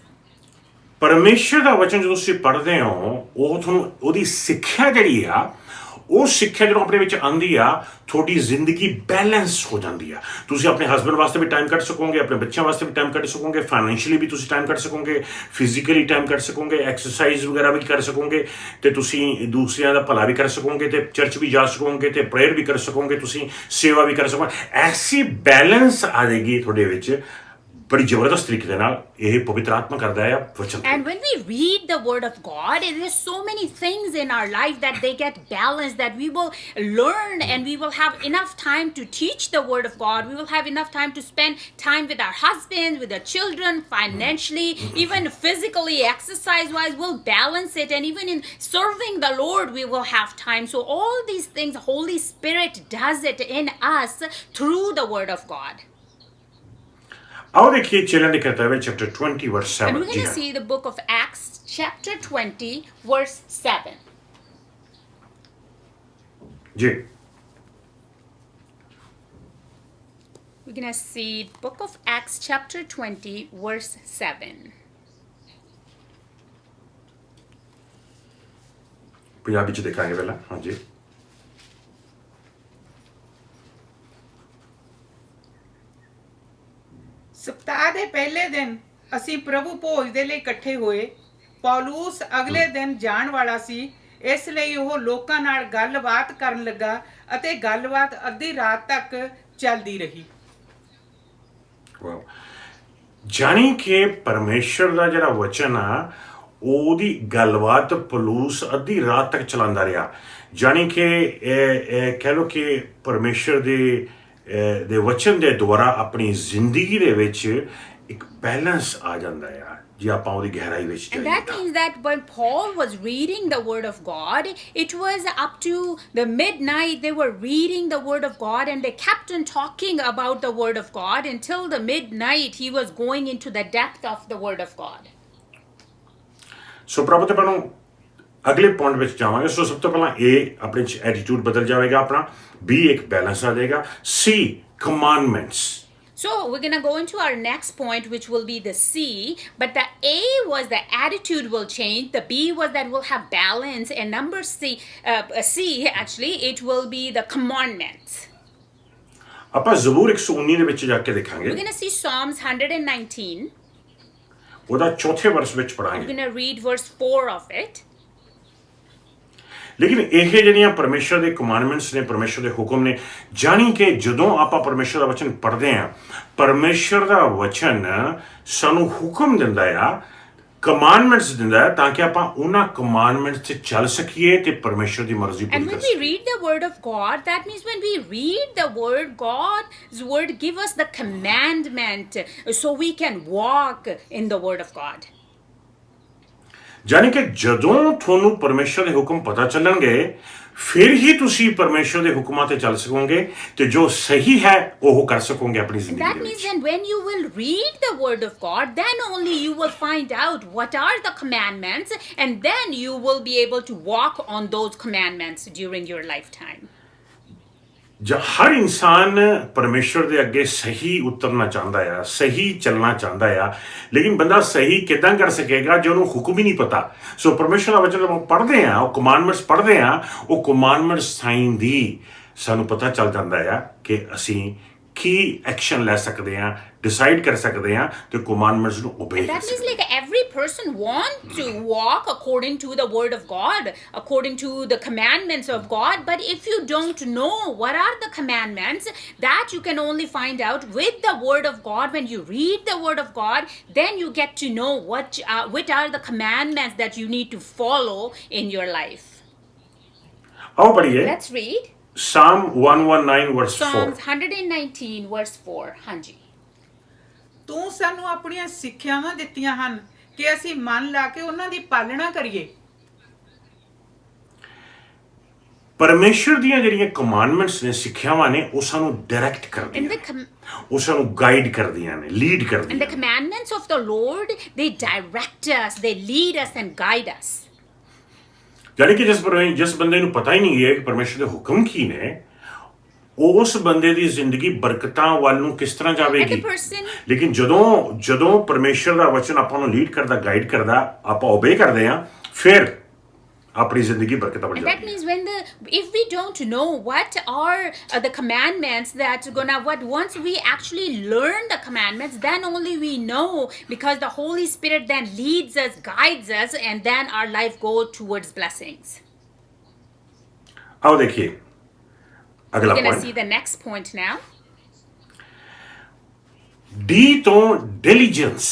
[SPEAKER 1] ਪਰਮੇਸ਼ਰ ਦਾ ਵਚਨ ਜਦੋਂ ਤੁਸੀਂ ਪੜ੍ਹਦੇ ਹੋ ਉਹ ਤੁਹਾਨੂੰ ਉਹਦੀ ਸਿੱਖਿਆ ਜਿਹੜੀ ਆ ਉਹ ਸਿੱਖਿਆ ਜਦੋਂ ਆਪਣੇ ਵਿੱਚ ਆਉਂਦੀ ਆ ਤੁਹਾਡੀ ਜ਼ਿੰਦਗੀ ਬੈਲੈਂਸ ਹੋ ਜਾਂਦੀ ਆ ਤੁਸੀਂ ਆਪਣੇ ਹਸਬੈਂਡ ਵਾਸਤੇ ਵੀ ਟਾਈਮ ਕੱਢ ਸਕੋਗੇ ਆਪਣੇ ਬੱਚਿਆਂ ਵਾਸਤੇ ਵੀ ਟਾਈਮ ਕੱਢ ਸਕੋਗੇ ਫਾਈਨੈਂਸ਼ੀਅਲੀ ਵੀ ਤੁਸੀਂ ਟਾਈਮ ਕੱਢ ਸਕੋਗੇ ਫਿਜ਼ੀਕਲੀ ਟਾਈਮ ਕੱਢ ਸਕੋਗੇ ਐਕਸਰਸਾਈਜ਼ ਵਗੈਰਾ ਵੀ ਕਰ ਸਕੋਗੇ ਤੇ ਤੁਸੀਂ ਦੂਸਰਿਆਂ ਦਾ ਭਲਾ ਵੀ ਕਰ ਸਕੋਗੇ ਤੇ ਚਰਚ ਵੀ ਜਾ ਸਕੋਗੇ ਤੇ ਪ੍ਰੇਅਰ ਵੀ ਕਰ ਸਕੋਗੇ ਤੁਸੀਂ ਸੇਵਾ ਵੀ ਕਰ ਸਕੋਗੇ ਐਸੀ ਬੈਲੈਂਸ ਆ ਜਾਏਗੀ ਤੁਹਾਡੇ ਵਿੱਚ ਬੜੀ ਜ਼ਬਰਦਸਤ ਤਰੀਕੇ ਦੇ ਨਾਲ ਇਹ ਪਵਿੱਤਰ ਆਤਮਾ ਕਰਦਾ ਹੈ ਵਚਨ
[SPEAKER 2] And when we read the word of God, there is so many things in our life that they get balanced, that we will learn and we will have enough time to teach the word of God. We will have enough time to spend time with our husbands, with our children, financially, even physically, exercise-wise, we'll balance it. And even in serving the Lord, we will have time. So all these things, Holy Spirit does it in us through the word of God.
[SPEAKER 1] ਆਓ ਦੇਖੀਏ ਚੇਲਿਆਂ ਦੇ ਕਰਤੱਵ chapter 20 verse 7
[SPEAKER 2] And we're going to see the book of Acts, chapter 20, verse 7.
[SPEAKER 1] ਜੀ
[SPEAKER 2] We're going to see Book of Acts chapter 20 verse 7.
[SPEAKER 1] Punjabi ਚ ਦੇਖਾਂਗੇ ਪਹਿਲਾਂ ਹਾਂਜੀ
[SPEAKER 3] ਸਪਤਾਹ ਦੇ ਪਹਿਲੇ ਦਿਨ ਅਸੀਂ ਪ੍ਰਭੂ ਭੋਜ ਦੇ ਲਈ ਇਕੱਠੇ ਹੋਏ। ਪੌਲੂਸ ਅਗਲੇ ਦਿਨ ਜਾਣ ਵਾਲਾ ਸੀ, ਇਸ ਲਈ ਉਹ ਲੋਕਾਂ ਨਾਲ ਗੱਲਬਾਤ ਕਰਨ ਲੱਗਾ ਅਤੇ ਗੱਲਬਾਤ ਅੱਧੀ ਰਾਤ ਤੱਕ ਚੱਲਦੀ ਰਹੀ।
[SPEAKER 1] ਵਾਓ ਜਾਣੀ ਕਿ ਪਰਮੇਸ਼ਰ ਦਾ ਜਿਹੜਾ ਵਚਨ ਆ ਉਹਦੀ ਗੱਲਬਾਤ ਪੌਲੂਸ ਅੱਧੀ ਰਾਤ ਤੱਕ ਚਲਾਉਂਦਾ ਰਿਹਾ। ਜਾਣੀ ਕਿ ਇਹ ਕਹਿ ਲਓ ਕਿ ਪਰਮੇਸ਼ਰ ਦੇ ਵਚਨ ਦੇ ਦੁਆਰਾ ਆਪਣੀ ਜ਼ਿੰਦਗੀ ਦੇ ਵਿੱਚ ਇੱਕ ਬੈਲੈਂਸ ਆ ਜਾਂਦਾ ਆ ਜੇ ਆਪਾਂ ਉਹਦੀ ਗਹਿਰਾਈ ਵਿੱਚ
[SPEAKER 2] And
[SPEAKER 1] ਜਾਈਏ
[SPEAKER 2] that means that when Paul was reading the Word of God, it was up to the midnight. They were reading the Word of God and they kept on talking about the Word of God until the midnight. He was going into the depth of the Word of God.
[SPEAKER 1] ਸੋ ਪ੍ਰਭੂ ਤੇ ਨੂੰ ਅਗਲੇ point ਵਿੱਚ ਜਾਵਾਂਗੇ। ਸੋ ਸਭ ਤੋਂ ਪਹਿਲਾਂ ਇਹ ਆਪਣੇ ਚ ਐਟੀਟਿਊਡ ਬਦਲ ਜਾਵੇਗਾ ਆਪਣਾ, ਬੀ ਇੱਕ ਬੈਲੈਂਸ ਆ ਜਾਏਗਾ, ਸੀ ਕਮਾਂਡਮੈਂਟਸ।
[SPEAKER 2] So we're going to go into our next point, which will be the C. But the A was the attitude will change. The B was that we'll have balance. And number C actually, it will be the commandments.
[SPEAKER 1] ਆਪਾਂ ਜ਼ਬੂਰ 119 ਦੇ ਵਿੱਚ ਜਾ ਕੇ
[SPEAKER 2] We're
[SPEAKER 1] ਦੇਖਾਂਗੇ,
[SPEAKER 2] going to see Psalms 119.
[SPEAKER 1] ਉਹਦਾ ਚੌਥੇ ਵਰਸ ਵਿੱਚ
[SPEAKER 2] We're
[SPEAKER 1] ਪੜਾਂਗੇ।
[SPEAKER 2] going to read verse 4 of it.
[SPEAKER 1] ਲੇਕਿਨ ਇਹ ਜਿਹੜੀਆਂ ਪਰਮੇਸ਼ਰ ਦੇ ਕਮਾਂਡਮੈਂਟਸ ਨੇ, ਪਰਮੇਸ਼ਰ ਦੇ ਹੁਕਮ ਨੇ, ਜਾਣੀ ਕਿ ਜਦੋਂ ਆਪਾਂ ਪਰਮੇਸ਼ਰ ਦਾ ਵਚਨ ਪੜ੍ਹਦੇ ਹਾਂ, ਪਰਮੇਸ਼ਰ ਦਾ ਵਚਨ ਸਾਨੂੰ ਹੁਕਮ ਦਿੰਦਾ ਆ, ਕਮਾਂਡਮੈਂਟਸ ਦਿੰਦਾ ਹੈ ਤਾਂ ਕਿ ਆਪਾਂ ਉਹਨਾਂ ਕਮਾਂਡਮੈਂਟਸ 'ਤੇ ਚੱਲ ਸਕੀਏ ਤੇ ਪਰਮੇਸ਼ਰ ਦੀ ਮਰਜ਼ੀ ਪੂਰੀ
[SPEAKER 2] And
[SPEAKER 1] ਕਰ
[SPEAKER 2] when we
[SPEAKER 1] ਸਕੀਏ।
[SPEAKER 2] read the word of God, that means when we read the word, God's word give us the commandment so we can walk in the word of God.
[SPEAKER 1] ਜਾਣੀ ਕਿ ਜਦੋਂ ਤੁਹਾਨੂੰ ਪਰਮੇਸ਼ਰ ਦੇ ਹੁਕਮ ਪਤਾ ਚੱਲਣਗੇ, ਫਿਰ ਹੀ ਤੁਸੀਂ ਪਰਮੇਸ਼ਰ ਦੇ ਹੁਕਮਾਂ ਤੇ ਚੱਲ ਸਕੋਗੇ ਤੇ ਜੋ ਸਹੀ ਹੈ ਉਹ ਕਰ ਸਕੋਗੇ ਆਪਣੀ
[SPEAKER 2] And
[SPEAKER 1] ਜ਼ਿੰਦਗੀ
[SPEAKER 2] that
[SPEAKER 1] ਦੇ
[SPEAKER 2] means
[SPEAKER 1] ਵਿੱਚ।
[SPEAKER 2] then when you will read the word of God, then only you will find out what are the commandments, and then you will be able to walk on those commandments during your lifetime.
[SPEAKER 1] ਹਰ ਇਨਸਾਨ ਪਰਮੇਸ਼ਰ ਦੇ ਅੱਗੇ ਸਹੀ ਉਤਰਨਾ ਚਾਹੁੰਦਾ ਆ, ਸਹੀ ਚੱਲਣਾ ਚਾਹੁੰਦਾ ਆ, ਲੇਕਿਨ ਬੰਦਾ ਸਹੀ ਕਿੱਦਾਂ ਕਰ ਸਕੇਗਾ ਜੇ ਉਹਨੂੰ ਹੁਕਮ ਹੀ ਨਹੀਂ ਪਤਾ। ਸੋ ਪਰਮੇਸ਼ਰ ਦਾ ਵਚਨ ਜਦੋਂ ਪੜ੍ਹਦੇ ਆ, ਉਹ ਕਮਾਂਡਮੈਂਟਸ ਪੜ੍ਹਦੇ ਆ, ਉਹ ਕਮਾਂਡਮੈਂਟਸ ਸਾਈਨ ਦੀ ਸਾਨੂੰ ਪਤਾ ਚੱਲ ਜਾਂਦਾ ਆ ਕਿ ਅਸੀਂ ਕੀ ਐਕਸ਼ਨ ਲੈ ਸਕਦੇ ਆ, ਡਿਸਾਈਡ ਕਰ ਸਕਦੇ ਆ ਤੇ ਕਮਾਂਡਮੈਂਟਸ ਨੂੰ ਓਬੇ
[SPEAKER 2] And
[SPEAKER 1] ਕਰ
[SPEAKER 2] that means
[SPEAKER 1] ਸਕਦੇ
[SPEAKER 2] like every person wants to walk according to the word of God, according to the commandments of God. But if you don't know what are the commandments, that you can only find out with the word of God. When you read the word of God, then you get to know what are the commandments that you need to follow in your life.
[SPEAKER 1] ਆਓ ਪੜ੍ਹੀਏ
[SPEAKER 2] Let's read
[SPEAKER 1] Psalm 119 verse 4।
[SPEAKER 2] Psalms 119 verse 4. ਹਾਂਜੀ।
[SPEAKER 3] ਤੂੰ ਸਾਨੂੰ ਆਪਣੀਆਂ ਸਿੱਖਿਆਵਾਂ ਦਿੱਤੀਆਂ ਹਨ ਕਿ ਅਸੀਂ ਮਨ ਲਾ ਕੇ ਉਹਨਾਂ ਦੀ ਪਾਲਣਾ ਕਰੀਏ।
[SPEAKER 1] ਪਰਮੇਸ਼ਰ ਦੀਆਂ ਜਿਹੜੀਆਂ ਕਮਾਂਡਮੈਂਟਸ ਨੇ, ਸਿੱਖਿਆਵਾਂ ਨੇ, ਉਹ ਸਾਨੂੰ ਡਾਇਰੈਕਟ
[SPEAKER 2] And
[SPEAKER 1] ਕਰਦੀਆਂ ਨੇ, ਉਹ ਸਾਨੂੰ ਗਾਈਡ ਕਰਦੀਆਂ ਨੇ, ਲੀਡ
[SPEAKER 2] And the
[SPEAKER 1] ਕਰਦੀਆਂ ਨੇ।
[SPEAKER 2] commandments of the Lord, they direct us, they lead us and guide us.
[SPEAKER 1] ਜਾਣੀ ਕਿ ਜਿਸ ਬੰਦੇ ਨੂੰ ਪਤਾ ਹੀ ਨਹੀਂ ਹੈ ਕਿ ਪਰਮੇਸ਼ਰ ਦੇ ਹੁਕਮ ਕੀ ਨੇ, ਉਸ ਬੰਦੇ ਦੀ ਜ਼ਿੰਦਗੀ ਬਰਕਤਾਂ ਵੱਲ ਨੂੰ ਕਿਸ ਤਰ੍ਹਾਂ
[SPEAKER 2] And the
[SPEAKER 1] ਜਾਵੇਗੀ।
[SPEAKER 2] person,
[SPEAKER 1] ਲੇਕਿਨ ਜਦੋਂ ਪਰਮੇਸ਼ਰ ਦਾ ਵਚਨ ਆਪਾਂ ਨੂੰ ਲੀਡ ਕਰਦਾ, ਗਾਈਡ ਕਰਦਾ, ਆਪਾਂ ਓਬੇ ਕਰਦੇ ਆ, ਫਿਰ ਆਪਣੀ ਜ਼ਿੰਦਗੀ ਬਰਕਤਾਂ ਵੱਲ
[SPEAKER 2] and that
[SPEAKER 1] ਜਾਂਦੀ ਹੈ।
[SPEAKER 2] means if we don't know what are the commandments that's gonna once we actually learn the commandments, then only we know, because the Holy Spirit then leads us, guides us, and then our life goes towards blessings.
[SPEAKER 1] ਆਓ ਦੇਖੀਏ ਅਗਲਾ
[SPEAKER 2] We're gonna
[SPEAKER 1] point.
[SPEAKER 2] see the next point now.
[SPEAKER 1] D ਤੋਂ diligence,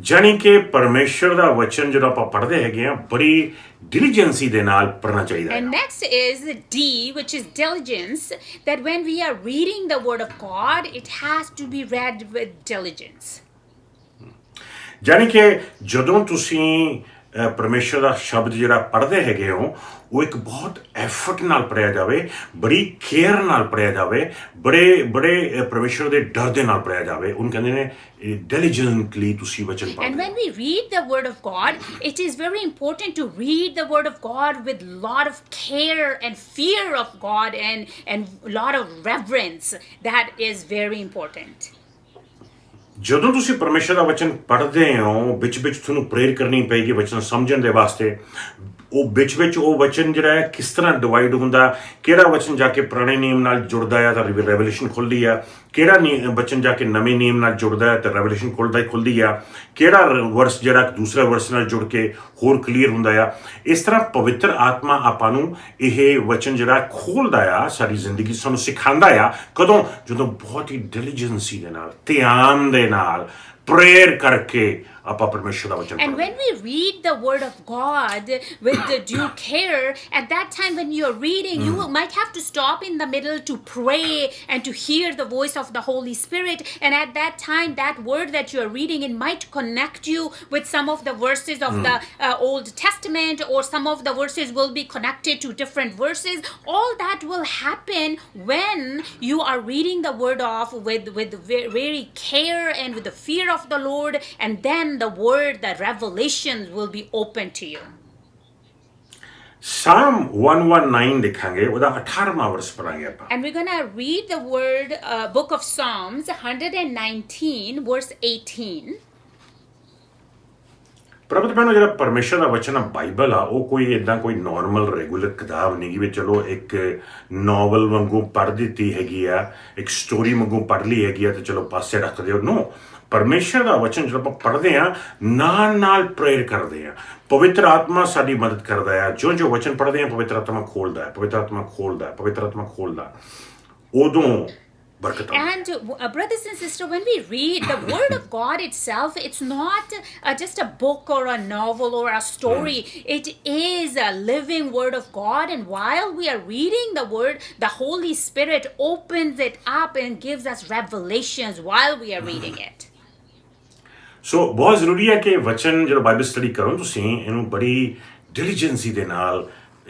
[SPEAKER 1] ਜਾਣੀ ਕਿ ਪਰਮੇਸ਼ਰ ਦਾ ਵਚਨ ਜਦੋਂ ਆਪਾਂ ਪੜ੍ਹਦੇ ਹੈਗੇ ਆ, ਬੜੀ ਡਿਲੀਜੈਂਸੀ ਦੇ ਨਾਲ ਪੜ੍ਹਨਾ ਚਾਹੀਦਾ
[SPEAKER 2] And
[SPEAKER 1] ਹੈ।
[SPEAKER 2] next is D, which is diligence, that when we are reading the word of God, it has to be read with diligence.
[SPEAKER 1] ਜਾਣੀ ਕਿ ਜਦੋਂ ਤੁਸੀਂ ਪਰਮੇਸ਼ਰ ਦਾ ਸ਼ਬਦ ਜਿਹੜਾ ਪੜ੍ਹਦੇ ਹੈਗੇ ਹੋ ਉਹ ਇੱਕ ਬਹੁਤ ਐਫਰਟ ਨਾਲ ਪੜ੍ਹਿਆ ਜਾਵੇ, ਬੜੀ ਕੇਅਰ ਨਾਲ ਪੜ੍ਹਿਆ ਜਾਵੇ, ਬੜੇ ਪਰਮੇਸ਼ਰ ਦੇ ਡਰ ਦੇ ਨਾਲ ਪੜ੍ਹਿਆ ਜਾਵੇ। ਉਹਨੂੰ ਕਹਿੰਦੇ ਨੇ ਡਿਲੀਜੈਂਟਲੀ ਤੁਸੀਂ ਵਚਨ
[SPEAKER 2] And
[SPEAKER 1] ਪੜ੍ਹੋ।
[SPEAKER 2] when we read the Word of God, it is very important to read the Word of God with lot of care and fear of God and lot of reverence. That is very important.
[SPEAKER 1] ਜਦੋਂ ਤੁਸੀਂ ਪਰਮੇਸ਼ਰ ਦਾ ਵਚਨ ਪੜ੍ਹਦੇ ਹੋ, ਵਿੱਚ ਤੁਹਾਨੂੰ prayer ਕਰਨੀ ਪਏਗੀ ਵਚਨ ਸਮਝਣ ਦੇ ਵਾਸਤੇ। ਉਹ ਵਿੱਚ ਉਹ ਵਚਨ ਜਿਹੜਾ ਹੈ ਕਿਸ ਤਰ੍ਹਾਂ ਡਿਵਾਈਡ ਹੁੰਦਾ, ਕਿਹੜਾ ਵਚਨ ਜਾ ਕੇ ਪੁਰਾਣੇ ਨਿਯਮ ਨਾਲ ਜੁੜਦਾ ਆ ਤਾਂ ਰੈਵਲੇਸ਼ਨ ਖੁੱਲ੍ਹਦੀ ਆ, ਕਿਹੜਾ ਵਚਨ ਜਾ ਕੇ ਨਵੇਂ ਨਿਯਮ ਨਾਲ ਜੁੜਦਾ ਹੈ ਤਾਂ ਰੈਵਲੇਸ਼ਨ ਖੁੱਲ੍ਹਦੀ ਆ, ਕਿਹੜਾ ਵਰਸ ਜਿਹੜਾ ਦੂਸਰਾ ਵਰਸ ਨਾਲ ਜੁੜ ਕੇ ਹੋਰ ਕਲੀਅਰ ਹੁੰਦਾ ਆ। ਇਸ ਤਰ੍ਹਾਂ ਪਵਿੱਤਰ ਆਤਮਾ ਆਪਾਂ ਨੂੰ ਇਹ ਵਚਨ ਜਿਹੜਾ ਖੋਲ੍ਹਦਾ ਆ, ਸਾਡੀ ਜ਼ਿੰਦਗੀ ਸਾਨੂੰ ਸਿਖਾਉਂਦਾ ਆ। ਕਦੋਂ? ਜਦੋਂ ਬਹੁਤ ਹੀ ਡਿਲੀਜੈਂਸੀ ਦੇ ਨਾਲ, ਧਿਆਨ ਦੇ ਨਾਲ ਪ੍ਰੇਅਰ ਕਰਕੇ ਆਪਾਂ ਪਰਮੇਸ਼ਰ ਦਾ ਵਚਨ
[SPEAKER 2] And when we read the Word of God with the due care, at that time when you're reading, you might have to stop in the middle to pray and to hear the voice of the Holy Spirit. And at that time, that word that you're reading, it might connect you with some of the verses of the Old Testament, or some of the verses will be connected to different verses. All that will happen when you are reading the Word of with very care and with the fear of the Lord, and then the word, the revelations will be open to you.
[SPEAKER 1] Psalm 119 ਦੇਖਾਂਗੇ, ਉਹਦਾ 18ਵਾਂ ਵਰਸ ਪੜਾਂਗੇ ਆਪਾਂ।
[SPEAKER 2] And we're going to read the word book of Psalms 119 verse 18.
[SPEAKER 1] ਪ੍ਰਭੂ ਦੇ ਭੈਣੋ, ਜਿਹੜਾ ਪਰਮੇਸ਼ਰ ਦਾ ਵਚਨ ਆ, Bible ਆ, ਉਹ ਕੋਈ ਇਦਾਂ ਕੋਈ ਨਾਰਮਲ ਰੈਗੂਲਰ ਕਿਤਾਬ ਨਹੀਂ ਵੀ ਚਲੋ ਇੱਕ ਨੋਵਲ ਵਾਂਗੂ ਪੜ੍ਹ ਦਿੱਤੀ ਹੈਗੀ ਆ, ਇੱਕ ਸਟੋਰੀ ਵਾਂਗੂ ਪੜ੍ਹ ਲਈ ਹੈਗੀ ਆ ਤੇ ਚਲੋ ਪਾਸੇ ਰੱਖ ਦਿਓ। ਨੋ, ਪਰਮੇਸ਼ਰ ਦਾ ਵਚਨ ਜਦੋਂ ਆਪਾਂ ਪੜ੍ਹਦੇ ਆ, ਨਾਲ ਪ੍ਰੇਅਰ ਕਰਦੇ ਆ, ਪਵਿੱਤਰ ਆਤਮਾ ਸਾਡੀ ਮਦਦ ਕਰਦਾ ਆ। ਜੋ ਵਚਨ ਪੜ੍ਹਦੇ ਆ, ਪਵਿੱਤਰ ਆਤਮਾ ਖੋਲਦਾ, ਉਦੋਂ ਬਰਕਤ ਆਉਂਦੀ।
[SPEAKER 2] And brothers and sisters, when we read the Word of God itself, it's not just a book or a novel or a story. It is a living Word of God. And while we are reading the Word, the Holy Spirit opens it up and gives us revelations while we are reading it.
[SPEAKER 1] ਸੋ ਬਹੁਤ ਜ਼ਰੂਰੀ ਹੈ ਕਿ ਵਚਨ ਜਦੋਂ Bible study ਕਰੋ, ਤੁਸੀਂ ਇਹਨੂੰ ਬੜੀ ਡਿਲੀਜੈਂਸੀ ਦੇ ਨਾਲ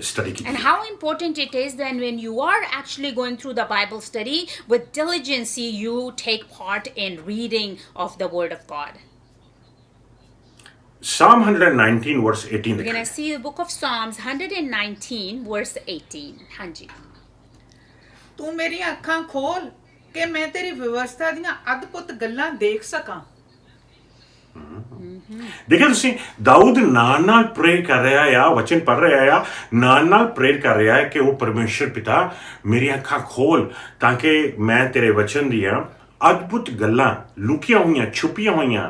[SPEAKER 1] study ਕੀਤੀ।
[SPEAKER 2] And how important it is then when you are actually going through the Bible study, with diligence you take part in reading of the Word of God.
[SPEAKER 1] Psalm 119 verse 18
[SPEAKER 2] We're going to see the book of Psalms 119 verse 18. ਹਾਂਜੀ।
[SPEAKER 3] ਤੂੰ ਮੇਰੀਆਂ ਅੱਖਾਂ ਖੋਲ ਕਿ ਮੈਂ ਤੇਰੀ ਵਿਵਸਥਾ ਦੀਆਂ ਅਦਭੁਤ ਗੱਲਾਂ ਦੇਖ ਸਕਾਂ।
[SPEAKER 1] ਦੇਖਿਆ ਤੁਸੀਂ, ਦਾਊਦ ਨਾਲ ਪ੍ਰੇਅਰ ਕਰ ਰਿਹਾ ਆ, ਵਚਨ ਪੜ੍ਹ ਰਿਹਾ ਆ, ਨਾਲ ਪ੍ਰੇਅਰ ਕਰ ਰਿਹਾ ਹੈ ਕਿ ਉਹ ਪਰਮੇਸ਼ਰ ਪਿਤਾ ਮੇਰੀਆਂ ਅੱਖਾਂ ਖੋਲ ਤਾਂ ਕਿ ਮੈਂ ਤੇਰੇ ਵਚਨ ਦੀਆਂ ਅਦਭੁਤ ਗੱਲਾਂ, ਲੁਕੀਆਂ ਹੋਈਆਂ, ਛੁਪੀਆਂ ਹੋਈਆਂ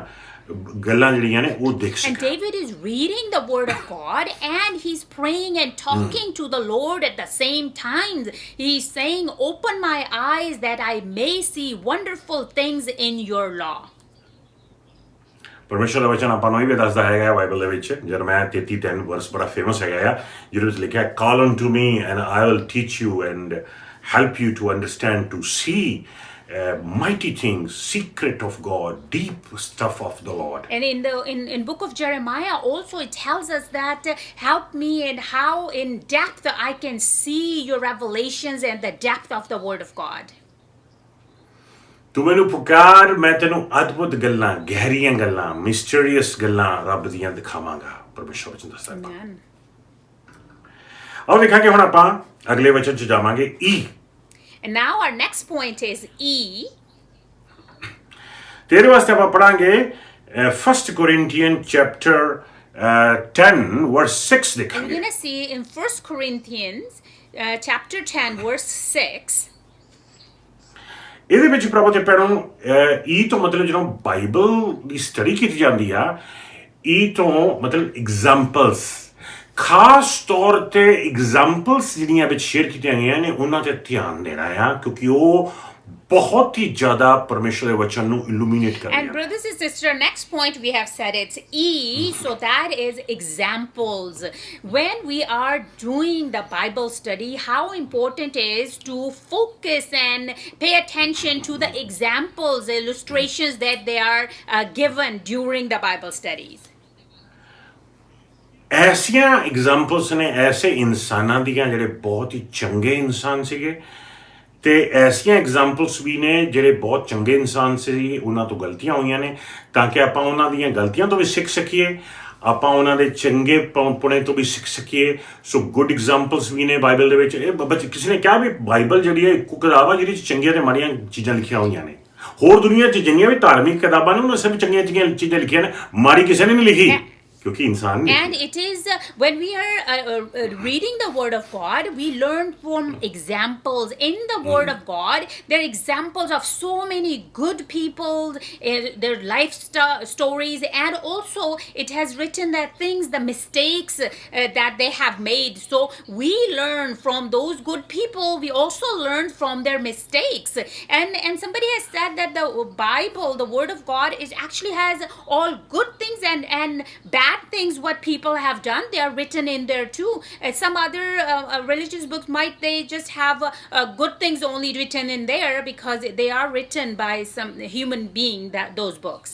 [SPEAKER 1] ਗੱਲਾਂ ਜਿਹੜੀਆਂ ਨੇ ਉਹ ਦੇਖ ਸਕਾਂ।
[SPEAKER 2] And David is reading the Word of God and he's praying and talking to the Lord at the same time. He's saying, open my eyes that I may see wonderful things in your law.
[SPEAKER 1] ਪਰਮੇਸ਼ਰ ਦਾ ਵਚਨ ਆਪਾਂ ਨੂੰ ਇਹ ਵੀ ਦੱਸਦਾ ਹੈਗਾ Bible ਦੇ ਵਿੱਚ, ਜਰਮਿਆ 33:10 ਵਰਸ ਬੜਾ ਫੇਮਸ ਹੈਗਾ ਆ, ਜਿਹਦੇ ਵਿੱਚ ਲਿਖਿਆ, call on to me and I will teach you and help you to understand, to see mighty things, secret of God, deep stuff of the Lord.
[SPEAKER 2] And in book of Jeremiah also it tells us that help me in how in depth I can see your revelations and the depth of the Word of God.
[SPEAKER 1] ਤੂੰ ਮੈਨੂੰ ਪੁਕਾਰ, ਮੈਂ ਤੈਨੂੰ ਅਦਭੁਤ ਗੱਲਾਂ, ਗਹਿਰੀਆਂ ਗੱਲਾਂ, ਮਿਸਟਰੀਅਸ ਗੱਲਾਂ ਰੱਬ ਦੀਆਂ ਦਿਖਾਵਾਂਗਾ। ਪਰਮੇਸ਼ਰ ਵਚਨ ਦੱਸਦਾ ਹੈ।
[SPEAKER 2] Amen.
[SPEAKER 1] ਆਓ ਦੇਖਾਂਗੇ ਹੁਣ ਆਪਾਂ ਅਗਲੇ ਵਚਨ 'ਚ ਜਾਵਾਂਗੇ, ਈ।
[SPEAKER 2] And now our next point is E.
[SPEAKER 1] ਤੇਰੇ ਵਾਸਤੇ ਆਪਾਂ ਪੜਾਂਗੇ 1 Corinthians chapter 10 verse 6
[SPEAKER 2] And we're
[SPEAKER 1] ਦੇਖਾਂਗੇ।
[SPEAKER 2] going to see in 1 Corinthians chapter 10 verse 6.
[SPEAKER 1] ਇਹਦੇ ਵਿੱਚ ਪ੍ਰਭੂ ਦੇ ਪੈਰੋਂ ਈ ਤੋਂ ਮਤਲਬ ਜਦੋਂ ਬਾਈਬਲ ਦੀ ਸਟੱਡੀ ਕੀਤੀ ਜਾਂਦੀ ਆ, ਈ ਤੋਂ ਮਤਲਬ ਐਗਜ਼ਾਮਪਲਸ, ਖਾਸ ਤੌਰ ਤੇ ਐਗਜ਼ਾਮਪਲਸ ਜਿਹੜੀਆਂ ਵਿੱਚ ਸ਼ੇਅਰ ਕੀਤੀਆਂ ਗਈਆਂ ਨੇ ਉਹਨਾਂ ਤੇ ਧਿਆਨ ਦੇਣਾ ਆ, ਕਿਉਂਕਿ ਉਹ ਬਹੁਤ ਹੀ ਜ਼ਿਆਦਾ ਪਰਮੇਸ਼ਰ ਦੇ ਵਚਨ ਨੂੰ ਇਲੂਮੀਨੇਟ ਕਰਦੇ
[SPEAKER 2] And
[SPEAKER 1] ਆ।
[SPEAKER 2] brothers and sisters, next point we have said it's E, so that is examples. When we are doing the Bible study, how important it is to focus and pay attention to the examples, illustrations that they are given during the Bible studies.
[SPEAKER 1] ਐਸੀਆਂ examples ਨੇ ਐਸੇ ਇਨਸਾਨਾਂ ਦੀਆਂ ਜਿਹੜੇ ਬਹੁਤ ਹੀ ਚੰਗੇ ਇਨਸਾਨ ਸੀਗੇ, ਤੇ ਐਸੀਆਂ ਐਗਜ਼ਾਮਪਲਸ ਵੀ ਨੇ ਜਿਹੜੇ ਬਹੁਤ ਚੰਗੇ ਇਨਸਾਨ ਸੀ, ਉਹਨਾਂ ਤੋਂ ਗਲਤੀਆਂ ਹੋਈਆਂ ਨੇ, ਤਾਂ ਕਿ ਆਪਾਂ ਉਹਨਾਂ ਦੀਆਂ ਗਲਤੀਆਂ ਤੋਂ ਵੀ ਸਿੱਖ ਸਕੀਏ, ਆਪਾਂ ਉਹਨਾਂ ਦੇ ਚੰਗੇ ਪੁਣੇ ਤੋਂ ਵੀ ਸਿੱਖ ਸਕੀਏ। ਸੋ ਗੁੱਡ ਐਗਜ਼ਾਮਪਲਸ ਵੀ ਨੇ ਬਾਈਬਲ ਦੇ ਵਿੱਚ। ਇਹ ਕਿਸੇ ਨੇ ਕਿਹਾ ਵੀ ਬਾਈਬਲ ਜਿਹੜੀ ਹੈ ਇੱਕੋ ਕਿਤਾਬ ਆ ਜਿਹਦੇ 'ਚ ਚੰਗੀਆਂ ਤੇ ਮਾੜੀਆਂ ਚੀਜ਼ਾਂ ਲਿਖੀਆਂ ਹੋਈਆਂ ਨੇ। ਹੋਰ ਦੁਨੀਆ 'ਚ ਜਿੰਨੀਆਂ ਵੀ ਧਾਰਮਿਕ ਕਿਤਾਬਾਂ ਨੇ ਉਹਨਾਂ ਸਭ ਚੰਗੀਆਂ ਚੰਗੀਆਂ ਚੀਜ਼ਾਂ ਲਿਖੀਆਂ ਨੇ, ਮਾੜੀ ਕਿਸੇ ਨੇ ਨਹੀਂ ਲਿਖੀ, ਕਿਉਂਕਿ ਇਨਸਾਨ ਨਹੀਂ।
[SPEAKER 2] And it is when we are reading the Word of God, we learn from examples. In the Word of God, there are examples of so many good people, their life stories, and also it has written that things, the mistakes that they have made. So we learn from those good people. We also learn from their mistakes. And somebody has said that the Bible, the Word of God, is actually has all good things and bad things what people have done. They are written in there too. Some other religious books might they just have good things only written in there because they are written by some human being, that those books.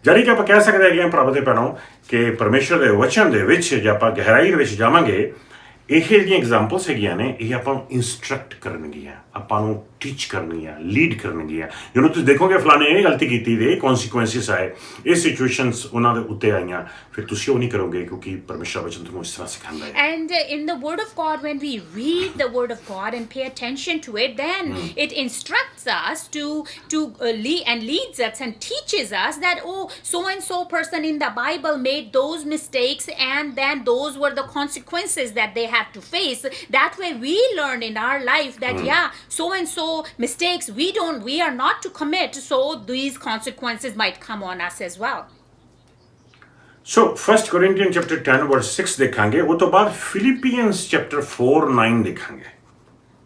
[SPEAKER 1] ਜਾਨੀ ਕਿ ਆਪਾਂ ਕਹਿ ਸਕਦੇ ਹੈਗੇ ਹਾਂ ਪ੍ਰਭੂ ਦੇ ਭੈਣੋ ਕਿ ਪਰਮੇਸ਼ਰ ਦੇ ਵਚਨ ਦੇ ਵਿੱਚ ਜੇ ਆਪਾਂ ਗਹਿਰਾਈ ਦੇ ਵਿੱਚ ਜਾਵਾਂਗੇ, ਇਹ ਜਿਹੜੀਆਂ ਐਗਜ਼ਾਮਪਲਸ ਹੈਗੀਆਂ ਨੇ ਇਹ ਆਪਾਂ ਨੂੰ ਇੰਸਟਰਕਟ ਕਰਨਗੀਆਂ, ਆਪਾਂ ਨੂੰ ਟੀਚ ਕਰਨਗੀਆਂ, ਲੀਡ ਕਰਨਗੀਆਂ। ਜਦੋਂ ਤੁਸੀਂ ਦੇਖੋਗੇ ਫਲਾਣੇ ਇਹ ਗਲਤੀ ਕੀਤੀ ਦੇ ਕੌਨਸੀਕੁਐਂਸਿਸ ਆਏ, ਇਹ ਸਿਚੁਏਸ਼ਨਸ ਉਹਨਾਂ ਦੇ ਉੱਤੇ ਆਈਆਂ, ਫਿਰ ਤੁਸੀਂ ਉਹ ਨਹੀਂ ਕਰੋਗੇ ਕਿਉਂਕਿ ਪਰਮੇਸ਼ਰ ਵਚਨ ਤੁਹਾਨੂੰ ਇਸ ਤਰ੍ਹਾਂ ਸਿਖਾਉਂਦਾ ਹੈ।
[SPEAKER 2] And in the Word of God, when we read the Word of God and pay attention to it, then it instructs us to lead and leads us and teaches us that, oh, so and so person in the Bible made those mistakes and then those were the consequences that they have to face. That way we learn in our life that yeah, so and so mistakes we are not to commit, so these consequences might come on us as well.
[SPEAKER 1] So 1 Corinthians chapter 10 verse 6 ਦੇਖਾਂਗੇ, ਉਹ ਤੋਂ ਬਾਅਦ Philippians chapter 4:9 ਦੇਖਾਂਗੇ।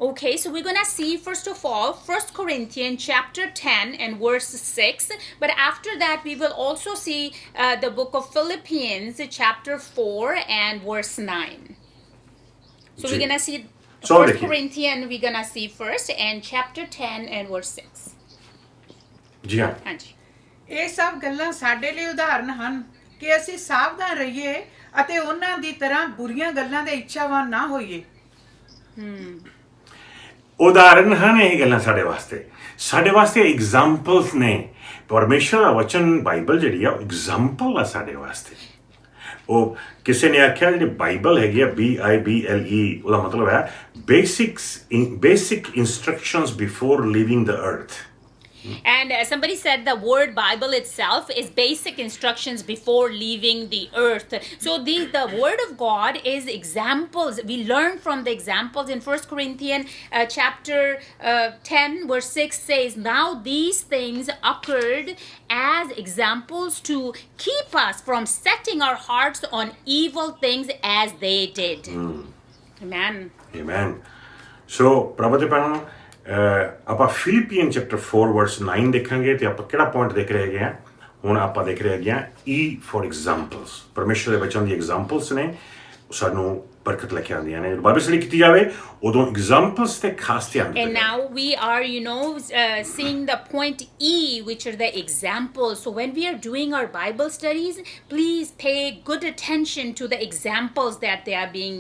[SPEAKER 2] Okay, so we're going to see first of all 1 Corinthians chapter 10 and verse 6, but after that we will also see the book of Philippians chapter 4 and verse 9. So we're going to see 1 Corinthians we're going to see first and chapter 10 and verse 6.
[SPEAKER 1] ਜੀ ਹਾਂ,
[SPEAKER 2] ਹਾਂਜੀ।
[SPEAKER 3] ਇਹ ਸਭ ਗੱਲਾਂ ਸਾਡੇ ਲਈ ਉਦਾਹਰਨ ਹਨ ਕਿ ਅਸੀਂ ਸਾਵਧਾਨ ਰਹੀਏ ਅਤੇ ਉਹਨਾਂ ਦੀ ਤਰ੍ਹਾਂ ਬੁਰੀਆਂ ਗੱਲਾਂ ਦੇ ਇੱਛਾਵਾਨ ਨਾ ਹੋਈਏ।
[SPEAKER 1] ਉਦਾਹਰਨ ਹਨ ਇਹ ਗੱਲਾਂ ਸਾਡੇ ਵਾਸਤੇ ਐਗਜ਼ਾਮਪਲਸ ਨੇ। ਪਰਮੇਸ਼ਰ ਦਾ ਵਚਨ ਬਾਈਬਲ ਜਿਹੜੀ ਆ ਉਹ ਐਗਜ਼ਾਮਪਲ ਆ ਸਾਡੇ ਵਾਸਤੇ। ਉਹ ਕਿਸੇ ਨੇ ਆਖਿਆ ਜਿਹੜੀ ਬਾਈਬਲ ਹੈਗੀ ਆ BIBLE, ਉਹਦਾ ਮਤਲਬ ਹੈ ਬੇਸਿਕ ਇੰਸਟਰਕਸ਼ਨਸ ਬਿਫੋਰ ਲੀਵਿੰਗ ਦ ਅਰਥ।
[SPEAKER 2] And somebody said the word Bible itself is basic instructions before leaving the earth. So the word of God is examples. We learn from the examples in 1 Corinthians chapter 10 verse 6 says, now these things occurred as examples to keep us from setting our hearts on evil things as they did. Amen.
[SPEAKER 1] Amen. So ਪ੍ਰਭੂ ਦੇ ਭੈਣੋ, ਆਪਾਂ ਫਿਲੀਪੀਅਨ chapter 4 ਵਰਸ 9 ਦੇਖਾਂਗੇ ਤੇ ਆਪਾਂ ਕਿਹੜਾ point ਦੇਖ ਰਹੇ ਹੈਗੇ ਆ? ਹੁਣ ਆਪਾਂ ਦੇਖ ਰਹੇ ਹੈਗੇ ਆ E for examples। ਪਰਮੇਸ਼ਰ ਦੇ ਵਚਨ ਦੀ ਐਗਜ਼ਾਮਪਲਸ ਨੇ, ਸਾਨੂੰ ਬਰਕਤ ਲੈ ਕੇ ਆਉਂਦੀਆਂ ਨੇ। ਬਾਈਬਲ ਸਟੱਡੀ ਕੀਤੀ ਜਾਵੇ ਉਦੋਂ ਐਗਜ਼ਾਮਪਲਸ ਤੇ ਖਾਸ ਧਿਆਨ ਦਿੱਤਾ
[SPEAKER 2] And now we are, seeing the point E, which are the examples. So when we are doing our Bible studies, please pay good attention to the examples that they are being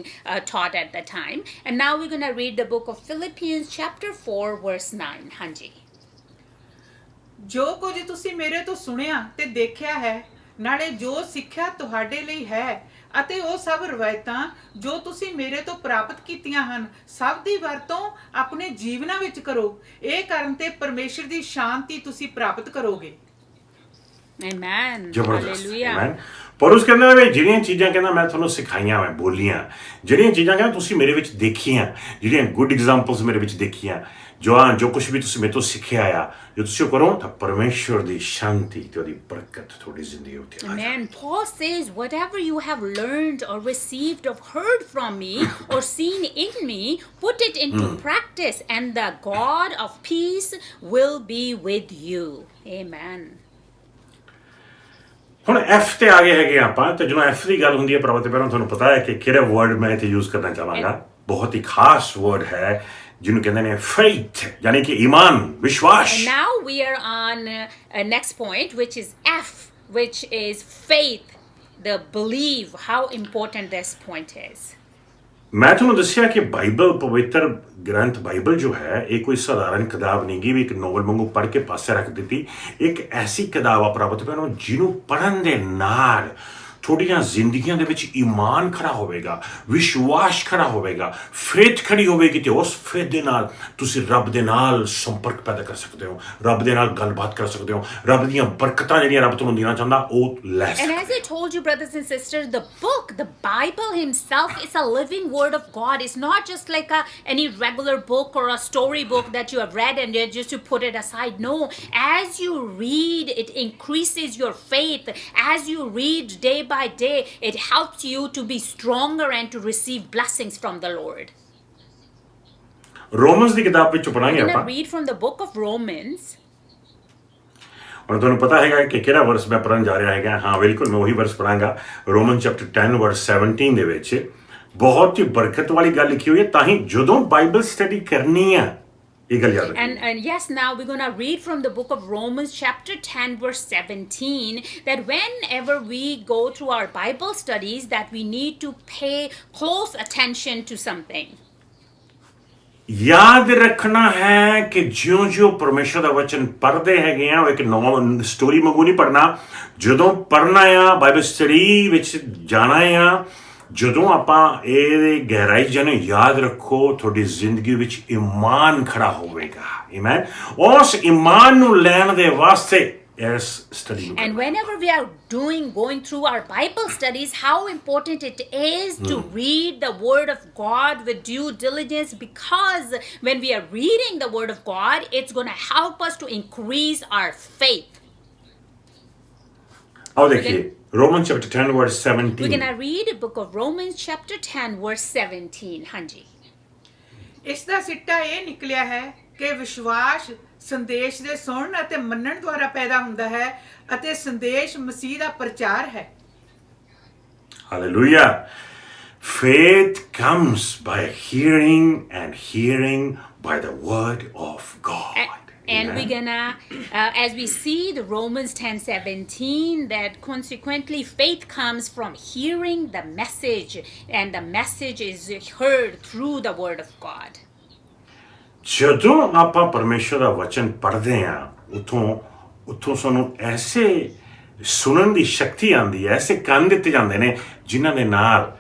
[SPEAKER 2] taught at the time. And now we're going to read the book of Philippians chapter 4 verse 9. Hanji.
[SPEAKER 3] ਜੋ ਕੁਝ ਤੁਸੀਂ ਮੇਰੇ ਤੋਂ ਸੁਣਿਆ ਤੇ ਦੇਖਿਆ ਹੈ, ਨਾਲੇ ਜੋ ਸਿੱਖਿਆ ਤੁਹਾਡੇ ਲਈ ਹੈ, ਅਤੇ ਉਹ ਸਭ ਰਵਾਇਤਾਂ ਜੋ ਤੁਸੀਂ ਮੇਰੇ ਤੋਂ ਪ੍ਰਾਪਤ ਕੀਤੀਆਂ ਹਨ, ਸਭ ਦੀ ਵਰਤੋਂ ਆਪਣੇ ਜੀਵਨਾਂ ਵਿੱਚ ਕਰੋ। ਇਹ ਕਰਨ ਤੇ ਪਰਮੇਸ਼ਰ ਦੀ ਸ਼ਾਂਤੀ ਤੁਸੀਂ ਪ੍ਰਾਪਤ ਕਰੋਗੇ।
[SPEAKER 2] Amen.
[SPEAKER 1] ਜ਼ਬਰਦਸਤ।
[SPEAKER 2] Hallelujah.
[SPEAKER 1] Amen. ਪੌਲੁਸ ਕਹਿੰਦਾ ਵੀ ਜਿਹੜੀਆਂ ਚੀਜ਼ਾਂ ਕਹਿੰਦਾ ਮੈਂ ਤੁਹਾਨੂੰ ਸਿਖਾਈਆਂ, ਮੈਂ ਬੋਲੀਆਂ, ਜਿਹੜੀਆਂ ਚੀਜ਼ਾਂ ਕਹਿੰਦਾ ਤੁਸੀਂ ਮੇਰੇ ਵਿੱਚ ਦੇਖੀਆਂ, ਜਿਹੜੀਆਂ ਗੁੱਡ ਐਗਜ਼ਾਮਪਲਸ ਮੇਰੇ ਵਿੱਚ ਦੇਖੀਆਂ, ਜੋ ਕੁਛ ਵੀ ਤੁਸੀਂ ਮੇਰੇ ਤੋਂ ਸਿੱਖਿਆ ਆ, ਜੋ ਤੁਸੀਂ ਉਹ ਕਰੋ ਤਾਂ ਪਰਮੇਸ਼ਰ ਦੀ ਸ਼ਾਂਤੀ ਤੇ ਉਹਦੀ ਬਰਕਤ ਤੁਹਾਡੀ ਜ਼ਿੰਦਗੀ ਉੱਤੇ ਆ ਜਾਏ।
[SPEAKER 2] Amen. Paul says, whatever you have learned or received or heard from me or seen in me, put it into practice, and the God of peace will be with you. Amen.
[SPEAKER 1] ਹੁਣ F ਤੇ ਆ ਗਏ ਹੈਗੇ ਆਪਾਂ, ਤੇ ਜਦੋਂ F ਦੀ ਗੱਲ ਹੁੰਦੀ ਹੈ ਪ੍ਰਭੂ ਤੇ ਪਹਿਲਾਂ ਤੁਹਾਨੂੰ ਪਤਾ ਹੈ ਕਿ ਕਿਹੜਾ ਵਰਡ ਮੈਂ ਇੱਥੇ ਯੂਜ਼ ਕਰਨਾ ਚਾਹਾਂਗਾ। ਬਹੁਤ ਹੀ ਖਾਸ ਵਰਡ ਹੈ ਜਿਹਨੂੰ ਕਹਿੰਦੇ ਨੇ faith, ਯਾਨੀ ਕਿ ਈਮਾਨ, ਵਿਸ਼ਵਾਸ।
[SPEAKER 2] And now we are on next point, which is F, which is faith. believe how important this point is.
[SPEAKER 1] ਮੈਂ ਤੁਹਾਨੂੰ ਦੱਸਿਆ ਕਿ ਬਾਈਬਲ ਪਵਿੱਤਰ ਗ੍ਰੰਥ ਬਾਈਬਲ ਜੋ ਹੈ ਇਹ ਕੋਈ ਸਧਾਰਨ ਕਿਤਾਬ ਨਹੀਂ ਗੀ ਵੀ ਇੱਕ ਨੋਵਲ ਵਾਂਗੂ ਪੜ੍ਹ ਕੇ ਪਾਸੇ ਰੱਖ ਦਿੱਤੀ। ਇੱਕ ਐਸੀ ਕਿਤਾਬ ਆ ਪ੍ਰਾਪਤ ਭੈਣੋ ਜਿਹਨੂੰ ਪੜ੍ਹਨ ਦੇ ਨਾਲ ਤੁਹਾਡੀਆਂ ਜ਼ਿੰਦਗੀਆਂ ਦੇ ਵਿੱਚ ਈਮਾਨ ਖੜਾ ਹੋਵੇਗਾ, ਵਿਸ਼ਵਾਸ ਖੜਾ ਹੋਵੇਗਾ, ਫੇਥ ਖੜੀ ਹੋਵੇਗੀ ਤੇ ਉਸ ਫੇਥ ਦੇ ਨਾਲ ਤੁਸੀਂ ਰੱਬ ਦੇ ਨਾਲ ਸੰਪਰਕ ਪੈਦਾ ਕਰ ਸਕਦੇ ਹੋ, ਰੱਬ ਦੇ ਨਾਲ ਗੱਲਬਾਤ ਕਰ ਸਕਦੇ ਹੋ, ਰੱਬ ਦੀਆਂ ਬਰਕਤਾਂ ਜਿਹੜੀਆਂ ਰੱਬ ਤੁਹਾਨੂੰ ਦੇਣਾ ਚਾਹੁੰਦਾ ਉਹ ਲੈ ਸਕਦੇ
[SPEAKER 2] And
[SPEAKER 1] ਹੋ।
[SPEAKER 2] as I told you, brothers and sisters, the Bible himself is a living word of God. It's not just like any regular book or a story book that you have read and just to put it aside. No, as you read, it increases your faith. As you read day by day, it helps you to be stronger and to receive blessings from the Lord.
[SPEAKER 1] ਰੋਮਨਸ ਦੀ ਕਿਤਾਬ ਵਿੱਚੋਂ ਪੜਾਂਗੇ
[SPEAKER 2] We're going
[SPEAKER 1] ਆਪਾਂ।
[SPEAKER 2] to read from the book of Romans.
[SPEAKER 1] ਹੁਣ ਤੁਹਾਨੂੰ ਪਤਾ ਹੈਗਾ ਕਿ ਕਿਹੜਾ ਵਰਸ ਮੈਂ ਪੜ੍ਹਨ ਜਾ ਰਿਹਾ ਹੈਗਾ। ਹਾਂ ਬਿਲਕੁਲ ਮੈਂ ਉਹੀ ਵਰਸ ਪੜਾਂਗਾ, ਰੋਮਨ ਚੈਪਟਰ 10 ਵਰਸ 17 ਦੇ ਵਿੱਚ ਬਹੁਤ ਹੀ ਬਰਕਤ ਵਾਲੀ ਗੱਲ ਲਿਖੀ ਹੋਈ ਹੈ। ਤਾਂ ਹੀ ਜਦੋਂ ਬਾਈਬਲ ਸਟੱਡੀ ਕਰਨੀ ਆ ਇਹ ਗੱਲ ਯਾਦ ਰੱਖਣੀ।
[SPEAKER 2] And yes, now we're going to read from the book of Romans chapter 10 verse 17 that whenever we go through our Bible studies that we need to pay close attention to something.
[SPEAKER 1] ਯਾਦ ਰੱਖਣਾ ਹੈ ਕਿ ਜਿਉਂ-ਜਿਉਂ ਪਰਮੇਸ਼ਰ ਦਾ ਵਚਨ ਪੜ੍ਹਦੇ ਹੈਗੇ ਆ ਉਹ ਇੱਕ ਨੌਂ ਸਟੋਰੀ ਵਾਂਗੂ ਨਹੀਂ ਪੜ੍ਹਨਾ। ਜਦੋਂ ਪੜ੍ਹਨਾ ਆ ਬਾਈਬਲ ਸਟੱਡੀ ਵਿੱਚ ਜਾਣਾ ਆ, ਜਦੋਂ ਆਪਾਂ ਇਹ ਗਹਿਰਾਈ ਜਾਣੇ ਯਾਦ ਰੱਖੋ ਤੁਹਾਡੀ ਜ਼ਿੰਦਗੀ ਵਿੱਚ ਈਮਾਨ ਖੜਾ ਹੋਵੇਗਾ। ਆਮੇਨ। ਉਸ ਈਮਾਨ ਨੂੰ ਲੈਣ ਦੇ ਵਾਸਤੇ ਇਸ ਸਟੱਡੀ ਨੂੰ
[SPEAKER 2] And whenever we are going through our Bible studies, how important it is to read the Word of God with due diligence, because when we are reading the Word of God, it's going to help us to increase our faith.
[SPEAKER 1] ਆਓ ਦੇਖੀਏ Roman chapter 10 verse
[SPEAKER 2] We're
[SPEAKER 1] 17।
[SPEAKER 2] going to read the book of Romans chapter 10 verse 17. ਹਾਂਜੀ।
[SPEAKER 3] ਇਸ ਦਾ ਸਿੱਟਾ ਇਹ ਨਿਕਲਿਆ ਹੈ ਕਿ ਵਿਸ਼ਵਾਸ ਸੰਦੇਸ਼ ਦੇ ਸੁਣਨ ਅਤੇ ਮੰਨਣ ਦੁਆਰਾ ਪੈਦਾ ਹੁੰਦਾ ਹੈ ਅਤੇ ਸੰਦੇਸ਼ ਮਸੀਹ ਦਾ ਪ੍ਰਚਾਰ ਹੈ।
[SPEAKER 1] Hallelujah. Faith comes by hearing and hearing by the word of God.
[SPEAKER 2] And
[SPEAKER 1] Amen.
[SPEAKER 2] we're gonna, as we see the Romans 10:17, that consequently faith comes from hearing the message, and the message is heard through the word of God.
[SPEAKER 1] ਜਦੋਂ ਆਪਾਂ ਪਰਮੇਸ਼ਰ ਦਾ ਵਚਨ ਪੜ੍ਹਦੇ ਆ ਉਥੋਂ ਸਾਨੂੰ ਐਸੇ ਸੁਣਨ ਦੀ ਸ਼ਕਤੀ ਆਉਂਦੀ ਹੈ, ਐਸੇ ਕੰਨ ਦਿੱਤੇ ਜਾਂਦੇ ਨੇ ਜਿਨ੍ਹਾਂ ਦੇ ਨਾਲ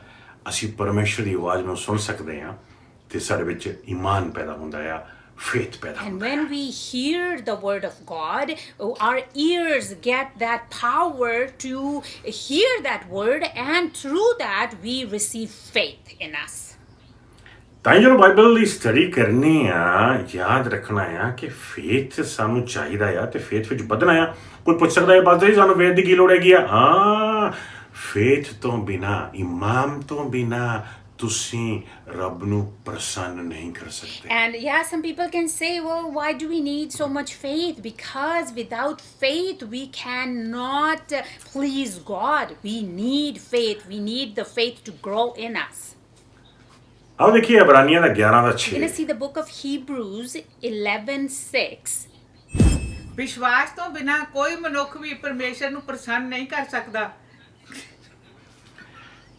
[SPEAKER 1] ਅਸੀਂ ਪਰਮੇਸ਼ਰ ਦੀ ਆਵਾਜ਼ ਨੂੰ ਸੁਣ ਸਕਦੇ ਆ ਤੇ ਸਾਡੇ ਵਿੱਚ ਈਮਾਨ ਪੈਦਾ ਹੁੰਦਾ ਆ, faith ਪੈਦਾ
[SPEAKER 2] And
[SPEAKER 1] ਹੁੰਦਾ
[SPEAKER 2] when we hear the word of God, our ears get that power to hear that word, and through that we receive faith in us.
[SPEAKER 1] ਤਾਂ ਜਦੋਂ ਬਾਈਬਲ ਦੀ ਸਟੱਡੀ ਕਰਨੀ ਆ ਯਾਦ ਰੱਖਣਾ ਆ ਕਿ ਫੇਥ ਸਾਨੂੰ ਚਾਹੀਦਾ ਆ ਤੇ ਫੇਥ ਵਿੱਚ ਵਧਣਾ ਆ। ਕੋਈ ਪੁੱਛ ਸਕਦਾ ਹੈ ਬਸ ਸਾਨੂੰ ਫੇਥ ਦੀ ਕੀ ਲੋੜ ਹੈਗੀ ਆ? ਹਾਂ, ਫੇਥ ਤੋਂ ਬਿਨਾ, ਈਮਾਨ ਤੋਂ ਬਿਨਾ ਤੁਸੀਂ ਰੱਬ ਨੂੰ ਪ੍ਰਸੰਨ ਨਹੀਂ ਕਰ ਸਕਦੇ।
[SPEAKER 2] And yeah, some people can say, well, why do we need so much faith? Because without faith, we cannot please God. We need faith. We need the faith to grow in us.
[SPEAKER 1] ਆਓ ਦੇਖੀਏ ਇਬਰਾਨੀਆਂ ਦਾ 11 ਦਾ
[SPEAKER 2] We're going to
[SPEAKER 1] 6।
[SPEAKER 2] see the book of Hebrews 11:6.
[SPEAKER 3] ਵਿਸ਼ਵਾਸ ਤੋਂ ਬਿਨਾ ਕੋਈ ਮਨੁੱਖ ਵੀ ਪਰਮੇਸ਼ਰ ਨੂੰ ਪ੍ਰਸੰਨ ਨਹੀਂ ਕਰ ਸਕਦਾ।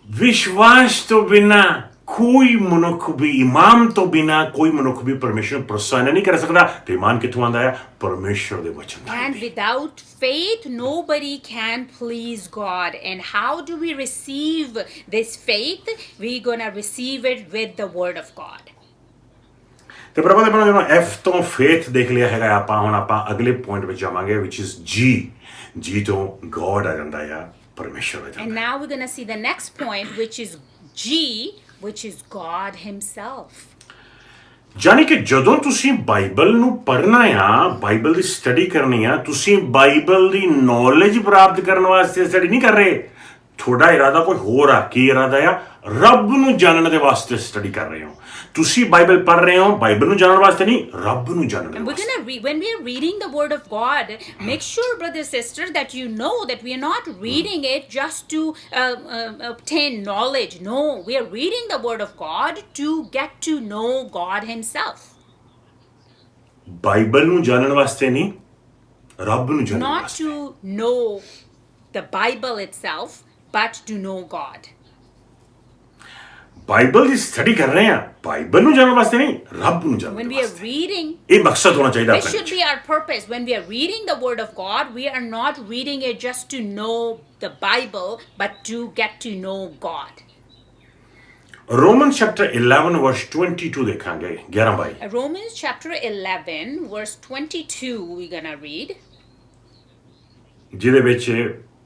[SPEAKER 1] ਵਿਸ਼ਵਾਸ ਤੋਂ ਬਿਨਾ ਕੋਈ ਮਨੁੱਖ ਵੀ, ਈਮਾਨ ਤੋਂ ਬਿਨਾ ਕੋਈ ਮਨੁੱਖ ਵੀ ਪਰਮੇਸ਼ਰ ਨੂੰ ਪ੍ਰਸੰਨ ਨਹੀਂ ਕਰ ਸਕਦਾ। ਤੇ ਈਮਾਨ ਕਿੱਥੋਂ ਆਉਂਦਾ ਹੈ? ਪਰਮੇਸ਼ਰ ਦੇ ਵਚਨ ਤੋਂ।
[SPEAKER 2] And without faith, nobody can please God. And how do we receive this faith? We're going to receive it with the word of God.
[SPEAKER 1] ਤੇ ਪ੍ਰਭੂ ਦੇ ਜਦੋਂ ਐਫ ਤੋਂ ਫੇਥ ਦੇਖ ਲਿਆ ਹੈਗਾ ਆਪਾਂ, ਹੁਣ ਆਪਾਂ ਅਗਲੇ ਪੁਆਇੰਟ ਵਿੱਚ ਜਾਵਾਂਗੇ which is ਜੀ ਤੋਂ ਗੋਡ ਆ ਜਾਂਦਾ ਆ, ਪਰਮੇਸ਼ਰ ਆ
[SPEAKER 2] And
[SPEAKER 1] ਜਾਂਦਾ।
[SPEAKER 2] now we're going to see the next point, which is G, which is God himself.
[SPEAKER 1] ਜਾਨੀ ਕਿ ਜਦੋਂ ਤੁਸੀਂ ਬਾਈਬਲ ਨੂੰ ਪੜ੍ਹਨਾ ਆ, ਬਾਈਬਲ ਦੀ ਸਟੱਡੀ ਕਰਨੀ ਆ, ਤੁਸੀਂ ਬਾਈਬਲ ਦੀ ਨੌਲੇਜ ਪ੍ਰਾਪਤ ਕਰਨ ਵਾਸਤੇ ਸਟੱਡੀ ਨਹੀਂ ਕਰ ਰਹੇ। ਤੁਹਾਡਾ ਇਰਾਦਾ ਕੋਈ ਹੋਰ ਆ। ਕੀ ਇਰਾਦਾ ਆ? ਰੱਬ ਨੂੰ ਜਾਣਨ ਦੇ ਵਾਸਤੇ ਸਟੱਡੀ ਕਰ ਰਹੇ ਹੋ। ਤੁਸੀਂ ਬਾਈਬਲ ਪੜ੍ਹ ਰਹੇ ਹੋ ਬਾਈਬਲ ਨੂੰ ਜਾਣਨ ਵਾਸਤੇ ਨਹੀਂ, ਰੱਬ ਨੂੰ ਜਾਣਨ ਦੇ
[SPEAKER 2] And we're
[SPEAKER 1] ਵਾਸਤੇ।
[SPEAKER 2] going to read, when we are reading the word of God, make sure, brothers and sisters, that you know that we are not reading it just to obtain knowledge. No, we are reading the word of God to get to know God himself.
[SPEAKER 1] Bible ਨੂੰ ਜਾਣਨ ਵਾਸਤੇ ਨਹੀਂ, ਰੱਬ ਨੂੰ ਜਾਣਨ
[SPEAKER 2] Not
[SPEAKER 1] ਵਾਸਤੇ।
[SPEAKER 2] to know the Bible itself, but to know God.
[SPEAKER 1] Bible the study ਕਰ ਰਹੇ ਆ ਬਾਈਬਲ ਨੂੰ ਜਾਣਨ ਵਾਸਤੇ ਨਹੀਂ ਰੱਬ ਨੂੰ ਜਾਣਨ
[SPEAKER 2] When we are
[SPEAKER 1] ਵਾਸਤੇ
[SPEAKER 2] reading,
[SPEAKER 1] ਇਹ ਮਕਸਦ ਹੋਣਾ ਚਾਹੀਦਾ
[SPEAKER 2] this
[SPEAKER 1] ਆਪਣੇ
[SPEAKER 2] should
[SPEAKER 1] ਵਿੱਚ
[SPEAKER 2] be our purpose. When we are reading the Word of God, we are not reading it just to know the Bible, but to get to know God.
[SPEAKER 1] Roman chapter 11 ਵਰਸ 22 ਦੇਖਾਂਗੇ 11-22
[SPEAKER 2] Romans chapter 11, verse 22, we're gonna read.
[SPEAKER 1] ਜਿਹਦੇ ਵਿੱਚ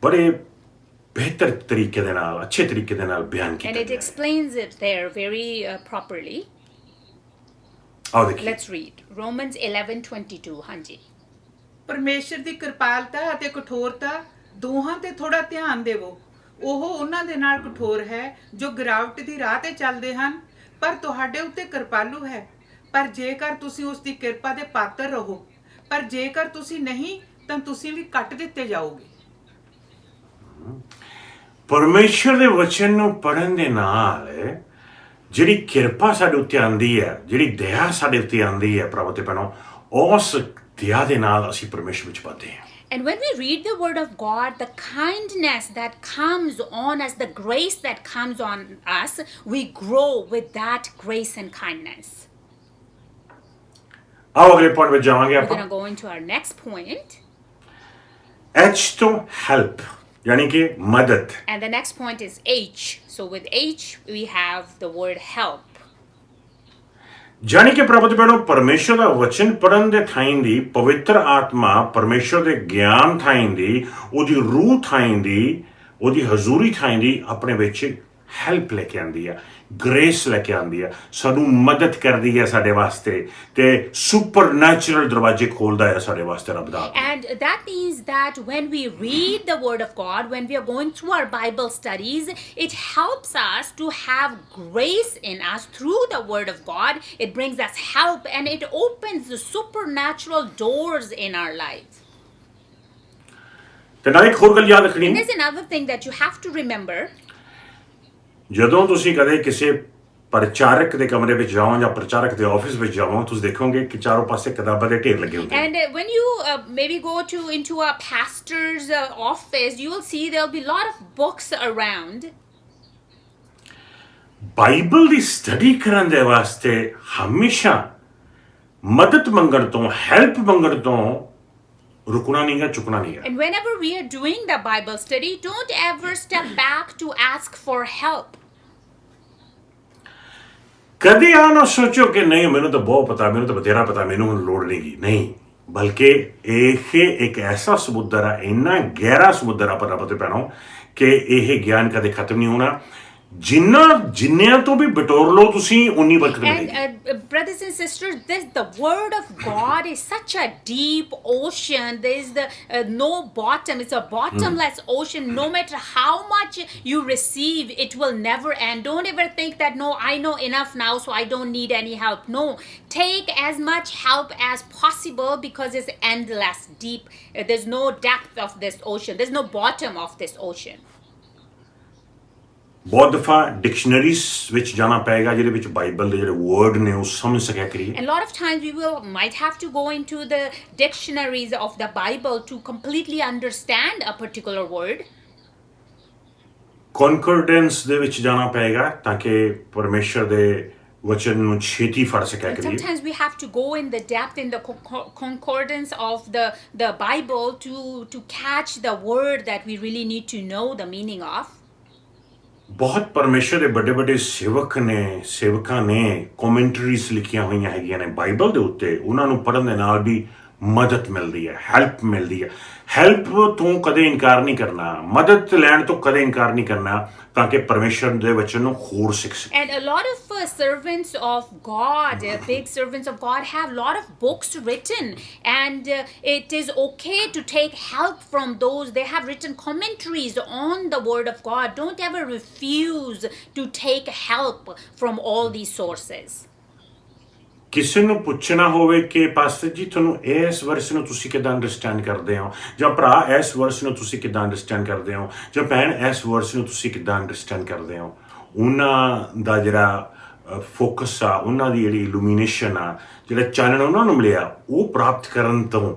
[SPEAKER 1] ਬੜੇ ਬਿਹਤਰ ਤਰੀਕੇ ਦੇ ਨਾਲ ਅੱਛੇ ਤਰੀਕੇ ਦੇ ਨਾਲ ਬਿਆਨ
[SPEAKER 2] And
[SPEAKER 1] ਕੀਤਾ
[SPEAKER 2] it
[SPEAKER 1] ਗਿਆ ਹੈ
[SPEAKER 2] explains it there very properly.
[SPEAKER 1] ਆਓ ਦੇਖੀਏ
[SPEAKER 2] Let's read. Romans 11:22. ਹਾਂਜੀ.
[SPEAKER 3] ਪਰਮੇਸ਼ਰ ਦੀ ਕਿਰਪਾਲਤਾ ਅਤੇ ਕਠੋਰਤਾ ਦੋਹਾਂ ਤੇ ਥੋੜਾ ਧਿਆਨ ਦੇਵੋ ਉਹ ਉਹਨਾਂ ਦੇ ਨਾਲ ਕਠੋਰ ਹੈ ਜੋ ਗਿਰਾਵਟ ਦੀ ਰਾਹ ਤੇ ਚੱਲਦੇ ਹਨ ਪਰ ਤੁਹਾਡੇ ਉੱਤੇ ਕਿਰਪਾਲੂ ਹੈ ਪਰ ਜੇਕਰ ਤੁਸੀਂ ਉਸ ਦੀ ਕਿਰਪਾ ਦੇ ਪਾਤਰ ਰਹੋ ਪਰ ਜੇਕਰ ਤੁਸੀਂ ਨਹੀਂ ਤਾਂ ਤੁਸੀਂ ਵੀ ਕੱਟ ਦਿੱਤੇ ਜਾਓਗੇ
[SPEAKER 1] ਪਰਮੇਸ਼ਰ ਦੇ ਵਚਨ ਨੂੰ ਪੜਨ ਦੇ ਨਾਲ ਜਿਹੜੀ ਕਿਰਪਾ ਸਾਡੇ ਉੱਤੇ ਆਂਦੀ ਹੈ ਜਿਹੜੀ ਦਇਆ ਸਾਡੇ ਉੱਤੇ ਆਂਦੀ ਹੈ ਪ੍ਰਭੂ ਤੇ ਭੈਣੋ ਉਸ ਦਇਆ ਦੇ ਨਾਲ ਅਸੀਂ ਪਰਮੇਸ਼ਰ ਵਿੱਚ ਪਾਤੇ ਹਾਂ
[SPEAKER 2] And when we read the Word of God, the kindness that comes on us, the grace that comes on us, we grow with that grace and kindness.
[SPEAKER 1] ਆਓ ਅਗਲੇ ਪੁਆਇੰਟ ਵਿੱਚ ਜਾਵਾਂਗੇ
[SPEAKER 2] We're
[SPEAKER 1] ਆਪਾਂ
[SPEAKER 2] going to go into our next point.
[SPEAKER 1] H ਤੋਂ help ਯਾਨੀ ਕਿ ਮਦਦ
[SPEAKER 2] And the next point is H. So with H, we have the word help.
[SPEAKER 1] ਜਾਣੀ ਕਿ ਪ੍ਰਭੂ ਤੇ ਭੈਣੋ ਪਰਮੇਸ਼ਰ ਦਾ ਵਚਨ ਪੜਨ ਦੇ ਥਾਈਂ ਦੀ ਪਵਿੱਤਰ ਆਤਮਾ ਪਰਮੇਸ਼ਰ ਦੇ ਗਿਆਨ ਥਾਈਂ ਦੀ ਉਹਦੀ ਰੂਹ ਥਾਈਂ ਦੀ ਉਹਦੀ ਹਜ਼ੂਰੀ ਥਾਈਂ ਦੀ ਆਪਣੇ ਵਿੱਚ ਹੈਲਪ ਲੈ ਕੇ ਆਉਂਦੀ ਆ ਗ੍ਰੇਸ ਲੈ ਕੇ ਆਉਂਦੀ ਆ ਸਾਨੂੰ ਮਦਦ ਕਰਦੀ ਹੈ ਸਾਡੇ ਵਾਸਤੇ ਤੇ ਸੁਪਰਨੈਚੁਰਲ ਦਰਵਾਜ਼ੇ ਖੋਲਦਾ ਹੈ ਸਾਡੇ ਵਾਸਤੇ ਰੱਬ ਦਾ
[SPEAKER 2] And that means that when we read the Word of God, when we are going through our Bible studies, it helps us to have grace in us through the Word of God. It brings us help and it opens the supernatural doors in our life.
[SPEAKER 1] ਤੇ ਨਾਲ ਇੱਕ ਹੋਰ ਗੱਲ ਯਾਦ ਰੱਖਣੀ
[SPEAKER 2] And there's another thing that you have to remember.
[SPEAKER 1] ਜਦੋਂ ਤੁਸੀਂ ਕਦੇ ਕਿਸੇ ਪ੍ਰਚਾਰਕ ਦੇ ਕਮਰੇ ਵਿੱਚ ਜਾਓ ਜਾਂ ਪ੍ਰਚਾਰਕ ਦੇ ਆਫਿਸ ਵਿੱਚ ਜਾਓ ਤੁਸੀਂ ਦੇਖੋਗੇ ਕਿ ਚਾਰੋਂ ਪਾਸੇ ਕਿਤਾਬਾਂ ਦੇ ਢੇਰ ਲੱਗੇ ਹੁੰਦੇ
[SPEAKER 2] And when you maybe go into a pastor's office, you will see there'll be a lot of books around.
[SPEAKER 1] Bible the study ਕਰਨ ਦੇ ਵਾਸਤੇ ਹਮੇਸ਼ਾ ਮਦਦ ਮੰਗਣ ਤੋਂ ਹੈਲਪ ਮੰਗਣ ਤੋਂ ਰੁਕਣਾ ਨਹੀਂਗਾ ਚੁੱਕਣਾ ਨਹੀਂਗਾ
[SPEAKER 2] And whenever we are doing the Bible study, don't ever step back to ask for help.
[SPEAKER 1] ਕਦੇ ਆ ਨਾ ਸੋਚੋ ਕਿ ਨਹੀਂ ਮੈਨੂੰ ਤਾਂ ਬਹੁਤ ਪਤਾ ਮੈਨੂੰ ਤਾਂ ਬਥੇਰਾ ਪਤਾ ਮੈਨੂੰ ਹੁਣ ਲੋੜ ਨਹੀਂਗੀ ਨਹੀਂ ਬਲਕਿ ਇਹ ਇੱਕ ਐਸਾ ਸਮੁੰਦਰ ਆ ਇੰਨਾ ਗਹਿਰਾ ਸਮੁੰਦਰ ਆ ਪਰ ਤੇ ਭੈਣੋ ਕਿ ਇਹ ਗਿਆਨ ਕਦੇ ਖਤਮ ਨਹੀਂ ਹੋਣਾ ਜਿੰਨਿਆਂ ਤੋਂ ਵੀ ਬਟੋਰ ਲਓ ਤੁਸੀਂ ਉਨੀ ਬਰਕਤ ਮਿਲੇਗੀ
[SPEAKER 2] And brothers and sisters, the word of God is such a deep ocean. There is no bottom. It's a bottomless ocean. No matter how much you receive, it will never end. Don't ever think that no, I know enough now, so I don't need any help. No, take as much help as possible because it's endless, deep. There's no depth of this ocean. There's no bottom of this ocean.
[SPEAKER 1] ਬਹੁਤ ਦਫਾ ਡਿਕਸ਼ਨਰੀਜ਼ ਵਿੱਚ ਜਾਣਾ ਪਏਗਾ ਜਿਹਦੇ ਵਿੱਚ Bible ਦੇ ਜਿਹੜੇ word ਨੇ ਉਹ ਸਮਝ ਸਕਿਆ ਕਰੀਏ
[SPEAKER 2] And a lot of times we might have to go into the dictionaries of the Bible to completely understand a particular word.
[SPEAKER 1] ਕਨਕੋਰਡੈਂਸ ਦੇ ਵਿੱਚ ਜਾਣਾ ਪਏਗਾ ਤਾਂ ਕਿ ਪਰਮੇਸ਼ਰ ਦੇ ਵਚਨ ਨੂੰ ਛੇਤੀ ਫੜ ਸਕਿਆ
[SPEAKER 2] And
[SPEAKER 1] ਕਰੀਏ
[SPEAKER 2] sometimes we have to go in the depth in the concordance of the Bible to catch the word that we really need to know the meaning of.
[SPEAKER 1] ਬਹੁਤ ਪਰਮੇਸ਼ਰ ਦੇ ਵੱਡੇ ਵੱਡੇ ਸੇਵਕਾਂ ਨੇ ਕਮੈਂਟਰੀਜ਼ ਲਿਖੀਆਂ ਹੋਈਆਂ ਹੈਗੀਆਂ ਨੇ ਬਾਈਬਲ ਦੇ ਉੱਤੇ ਉਹਨਾਂ ਨੂੰ ਪੜ੍ਹਨ ਦੇ ਨਾਲ ਵੀ ਮਦਦ ਮਿਲਦੀ ਹੈ ਹੈਲਪ ਮਿਲਦੀ ਹੈ ਹੈਲਪ ਤੋਂ ਕਦੇ ਇਨਕਾਰ ਨਹੀਂ ਕਰਨਾ ਮਦਦ ਲੈਣ ਤੋਂ ਕਦੇ ਇਨਕਾਰ ਨਹੀਂ ਕਰਨਾ ਤਾਂ ਕਿ ਪਰਮੇਸ਼ਰ ਦੇ ਵਚਨ ਨੂੰ ਹੋਰ ਸਿੱਖ ਸਕੀਏ
[SPEAKER 2] And a lot of servants of God, big servants of God, have a lot of books written, and it is okay to take help from those. They have written commentaries on the Word of God. Don't ever refuse to take help from all these sources.
[SPEAKER 1] ਕਿਸੇ ਨੂੰ ਪੁੱਛਣਾ ਹੋਵੇ ਕਿ pastor ਜੀ ਤੁਹਾਨੂੰ ਇਸ ਵਰਸ ਨੂੰ ਤੁਸੀਂ ਕਿੱਦਾਂ ਅੰਡਰਸਟੈਂਡ ਕਰਦੇ ਹੋ ਜਾਂ ਭਰਾ ਇਸ ਵਰਸ ਨੂੰ ਤੁਸੀਂ ਕਿੱਦਾਂ ਅੰਡਰਸਟੈਂਡ ਕਰਦੇ ਹੋ ਜਾਂ ਭੈਣ ਇਸ ਵਰਸ ਨੂੰ ਤੁਸੀਂ ਕਿੱਦਾਂ ਅੰਡਰਸਟੈਂਡ ਕਰਦੇ ਹੋ ਉਹਨਾਂ ਦਾ ਜਿਹੜਾ ਫੋਕਸ ਆ ਉਹਨਾਂ ਦੀ ਜਿਹੜੀ ਇਲੂਮੀਨੇਸ਼ਨ ਆ ਜਿਹੜਾ ਚਾਨਣ ਉਹਨਾਂ ਨੂੰ ਮਿਲਿਆ ਉਹ ਪ੍ਰਾਪਤ ਕਰਨ ਤੋਂ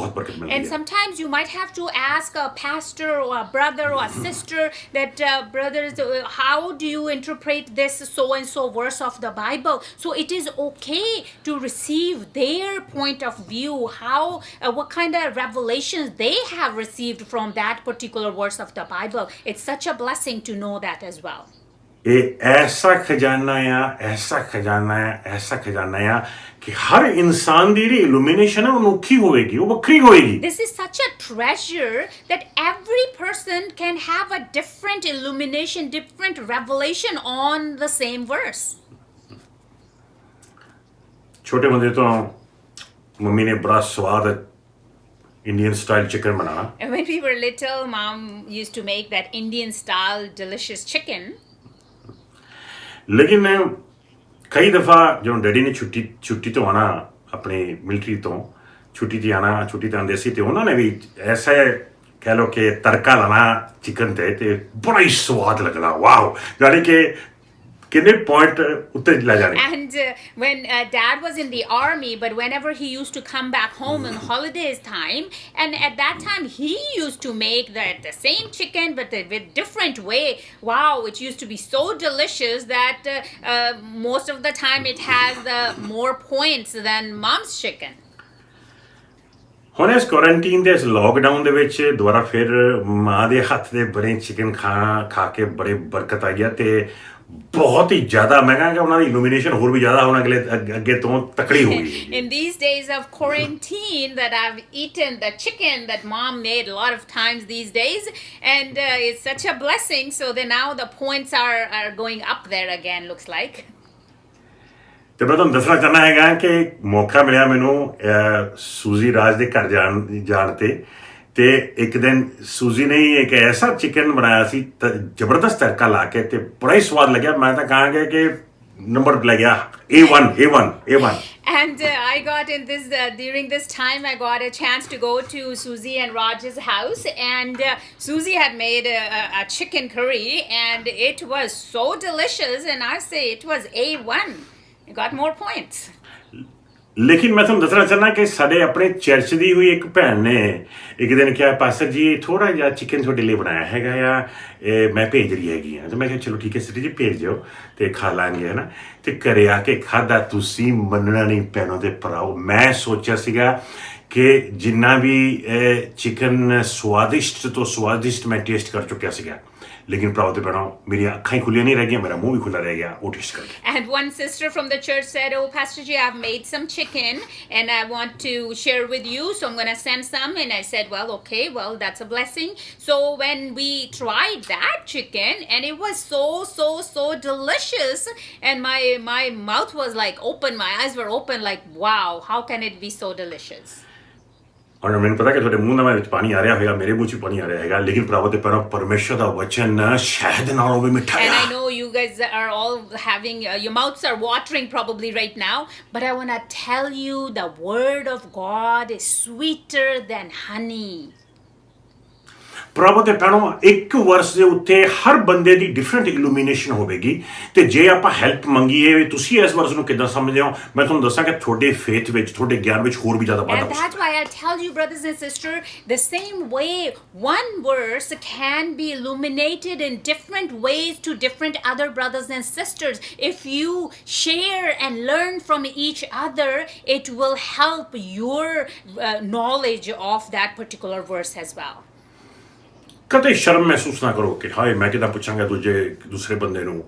[SPEAKER 1] ਬਹੁਤ ਬਰਕਤ ਮਿਲਦੀ
[SPEAKER 2] And
[SPEAKER 1] ਹੈ
[SPEAKER 2] sometimes you might have to ask a pastor or a brother or a sister that, brothers, how do you interpret this so and so verse of the Bible? So it is okay to receive their point of view, how what kind of revelations they have received from that particular verse of the Bible. It's such a blessing to know that as well.
[SPEAKER 1] ਇਹ ਐਸਾ ਖਜ਼ਾਨਾ ਆ ਐਸਾ ਖਜ਼ਾਨਾ ਆ ਐਸਾ ਖਜ਼ਾਨਾ ਆ ਕਿ ਹਰ ਇਨਸਾਨ ਦੀ ਜਿਹੜੀ ਇਲੂਮੀਨੇਸ਼ਨ ਹੈ ਉਹ ਅਨੋਖੀ ਹੋਵੇਗੀ ਉਹ ਵੱਖਰੀ ਹੋਏਗੀ
[SPEAKER 2] This is such a treasure that every person can have a different illumination, different revelation on the same verse.
[SPEAKER 1] ਛੋਟੇ ਹੁੰਦੇ ਤੋਂ ਮੰਮੀ ਨੇ ਬੜਾ ਸਵਾਦ ਇੰਡੀਅਨ ਸਟਾਈਲ ਚਿਕਨ ਬਣਾਉਣਾ
[SPEAKER 2] And when we were little, Mom used to make that Indian style delicious chicken.
[SPEAKER 1] ਲੇਕਿਨ ਕਈ ਦਫਾ ਜਦੋਂ ਡੈਡੀ ਨੇ ਛੁੱਟੀ ਤੋਂ ਆਣਾ ਆਪਣੇ ਮਿਲਟਰੀ ਤੋਂ ਛੁੱਟੀ ਤੇ ਆਉਂਦੇ ਸੀ ਤੇ ਉਹਨਾਂ ਨੇ ਵੀ ਐਸਾ ਕਹਿ ਲਓ ਕਿ ਤੜਕਾ ਲਾਣਾ ਚਿਕਨ ਤੇ ਬੜਾ ਹੀ ਸਵਾਦ ਲੱਗਣਾ ਵਾਓ ਯਾਨੀ ਕਿ ਕਿੰਨੇ ਪੁਆਇੰਟ ਉੱਤੇ ਲੈ ਜਾਣੇ
[SPEAKER 2] And when Dad was in the army, but whenever he used to come back home in holidays time, and at that time he used to make the same chicken but with different way. Wow, it used to be so delicious that most of the time it has more points than Mom's chicken.
[SPEAKER 1] ਹੁਣ ਇਸ quarantine ਦੇ ਇਸ lockdown ਦੇ ਵਿੱਚ ਦੁਬਾਰਾ ਫਿਰ ਮਾਂ ਦੇ ਹੱਥ ਦੇ ਬਣੇ ਚਿਕਨ ਖਾ ਕੇ ਬੜੇ ਬਰਕਤ ਆਈ ਆ ਤੇ ਬਹੁਤ ਹੀ ਜ਼ਿਆਦਾ ਮੈਂ ਕਹਾਂਗਾ ਉਹਨਾਂ ਦੀ ਇਲੂਮੀਨੇਸ਼ਨ ਹੋਰ ਵੀ ਜ਼ਿਆਦਾ ਹੁਣ ਅੱਗੇ ਤੋਂ ਤਕੜੀ ਹੋ ਗਈ
[SPEAKER 2] In these days of quarantine that I've eaten the chicken that Mom made a lot of times these days, and it's such a blessing. So now the points are going up there again, looks like.
[SPEAKER 1] ਤੇ ਮੈਂ ਤੁਹਾਨੂੰ ਦੱਸਣਾ ਚਾਹੁੰਦਾ ਹੈਗਾ ਕਿ ਮੌਕਾ ਮਿਲਿਆ ਮੈਨੂੰ ਸੂਜ਼ੀ ਰਾਜ ਦੇ ਘਰ ਜਾਣ ਤੇ ਇੱਕ ਦਿਨ ਸੂਜ਼ੀ ਨੇ ਇੱਕ ਐਸਾ ਚਿਕਨ ਬਣਾਇਆ ਸੀ ਜ਼ਬਰਦਸਤ ਤੜਕਾ ਲਾ ਕੇ ਤੇ ਬੜਾ ਹੀ ਸਵਾਦ ਲੱਗਿਆ ਮੈਂ ਤਾਂ ਕਹਾਂਗਾ ਕਿ ਨੰਬਰ ਲੈ ਗਿਆ A1
[SPEAKER 2] And I got in this during this time I got a chance to go to Susie and Raj's house, and Susie had made a chicken curry and it was so delicious, and I say it was A1. You got more points.
[SPEAKER 1] ਲੇਕਿਨ ਮੈਂ ਤੁਹਾਨੂੰ ਦੱਸਣਾ ਚਾਹੁੰਦਾ ਕਿ ਸਾਡੇ ਆਪਣੇ church ਦੀ ਹੋਈ ਇੱਕ ਭੈਣ ਨੇ ਇੱਕ ਦਿਨ ਕਿਹਾ ਪਾਸਟਰ ਜੀ ਥੋੜਾ ਜਿਹਾ ਚਿਕਨ ਤੁਹਾਡੇ ਲਈ ਬਣਾਇਆ ਹੈਗਾ ਆ ਇਹ ਮੈਂ ਭੇਜ ਰਹੀ ਹੈਗੀ ਆ ਤੇ ਮੈਂ ਕਿਹਾ ਚਲੋ ਠੀਕ ਹੈ ਸਿਟੀ ਜੀ ਭੇਜ ਦਿਓ ਤੇ ਖਾ ਲਾਂਗੇ ਹੈ ਨਾ ਤੇ ਘਰੇ ਆ ਕੇ ਖਾਧਾ ਤੁਸੀਂ ਮੰਨਣਾ ਨਹੀਂ ਭੈਣੋ ਤੇ ਭਰਾਓ ਮੈਂ ਸੋਚਿਆ ਸੀਗਾ ਕਿ ਜਿੰਨਾ ਵੀ ਚਿਕਨ ਸਵਾਦਿਸ਼ਟ ਤੋਂ ਸਵਾਦਿਸ਼ਟ ਮੈਂ ਟੇਸਟ ਕਰ ਚੁੱਕਿਆ ਸੀਗਾ लेकिन प्राप्त बना मेरी आँखें खुली नहीं रह गई मेरा मुंह भी खुला रह गया वो टेस्ट करके
[SPEAKER 2] And one sister from the church said, oh Pastor Ji, I've made some chicken and I want to share with you, so I'm going to send some. And I said, well, okay, well, that's a blessing. So when we tried that chicken, and it was so delicious, and my mouth was like open, my eyes were open, like wow, how can it be so delicious?
[SPEAKER 1] और मैंने पता कि थोड़े मुंह में पानी आ रहा होगा मेरे मुंह से पानी आ रहा है लेकिन प्राप्त पर परमेश्वर का वचन शायद ना हो मिठा
[SPEAKER 2] And I know you guys are all having your mouths are watering probably right now, but I want to tell you the word of God is sweeter than honey.
[SPEAKER 1] ਪ੍ਰਭੂ ਦੇ ਪੈਣੋ ਇੱਕ ਵਰਸ ਦੇ ਉੱਤੇ ਹਰ ਬੰਦੇ ਦੀ ਡਿਫਰੈਂਟ ਇਲੂਮੀਨੇਸ਼ਨ ਹੋਵੇਗੀ ਤੇ ਜੇ ਆਪਾਂ ਹੈਲਪ ਮੰਗੀਏ ਤੁਸੀਂ ਇਸ ਵਰਸ ਨੂੰ ਕਿੱਦਾਂ ਸਮਝਦੇ ਹੋ ਮੈਂ ਤੁਹਾਨੂੰ ਦੱਸਾਂ ਕਿ ਤੁਹਾਡੇ ਫੇਥ ਵਿੱਚ ਤੁਹਾਡੇ ਗਿਆਨ ਵਿੱਚ ਹੋਰ ਵੀ ਜ਼ਿਆਦਾ ਵਾਧਾ
[SPEAKER 2] And that's why I tell you, brothers and sisters, the same way one verse can be illuminated in different ways to different other brothers and sisters. If you share and learn from each other, it will help your knowledge of that particular verse as well.
[SPEAKER 1] ਕਦੇ ਸ਼ਰਮ ਮਹਿਸੂਸ ਨਾ ਕਰੋ ਕਿ ਹਾਏ ਮੈਂ ਕਿਦਾਂ ਪੁੱਛਾਂਗਾ ਦੂਸਰੇ ਬੰਦੇ ਨੂੰ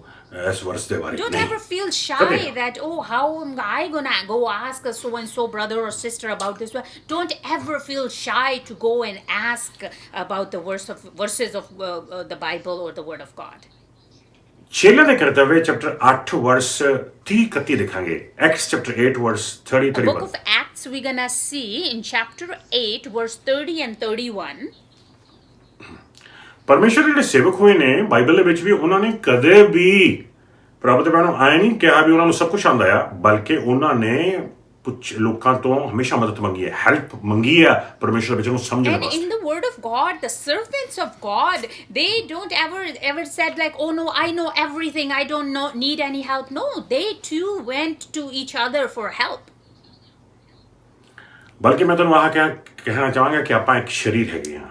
[SPEAKER 1] ਇਸ ਵਰਸ ਦੇ ਬਾਰੇ
[SPEAKER 2] Don't ever feel shy that, oh, how am I gonna go ask a so-and-so brother or sister about this? Don't ever feel shy to go and ask about the verses of the Bible or the Word of God.
[SPEAKER 1] ਚੇਲਿਆਂ ਦੇ ਕਰਤੱਵ chapter 8 ਵਰਸ 30-31 ਦੇਖਾਂਗੇ acts chapter 8 verse 30-31
[SPEAKER 2] The book of Acts we're gonna see in chapter 8 verse 30 and 31.
[SPEAKER 1] ਪਰਮੇਸ਼ਰ ਜਿਹੜੇ ਸੇਵਕ ਹੋਏ ਨੇ Bible ਦੇ ਵਿੱਚ ਵੀ ਉਹਨਾਂ ਨੇ ਕਦੇ ਵੀ ਪ੍ਰਭੂ ਦੇ ਬਾਰੇ ਆਏ ਨਹੀਂ ਕਿਹਾ ਵੀ ਉਹਨਾਂ ਨੂੰ ਸਭ ਕੁਝ ਆਉਂਦਾ ਆ ਬਲਕਿ ਉਹਨਾਂ ਨੇ ਲੋਕਾਂ ਤੋਂ ਹਮੇਸ਼ਾ ਮਦਦ ਮੰਗੀ ਹੈ ਹੈਲਪ ਮੰਗੀ ਹੈ ਪਰਮੇਸ਼ਰ ਵਿੱਚ ਨੂੰ ਸਮਝਣ ਵਾਸਤੇ
[SPEAKER 2] And in the word of God, the servants of God, they don't ever said like, oh no, I know everything, I don't need any help. No, they too went to each other for help.
[SPEAKER 1] ਬਲਕਿ ਮੈਂ ਤੁਹਾਨੂੰ ਕਹਿਣਾ ਚਾਹਾਂਗਾ ਕਿ ਆਪਾਂ ਇੱਕ ਸਰੀਰ ਹੈਗੇ ਹਾਂ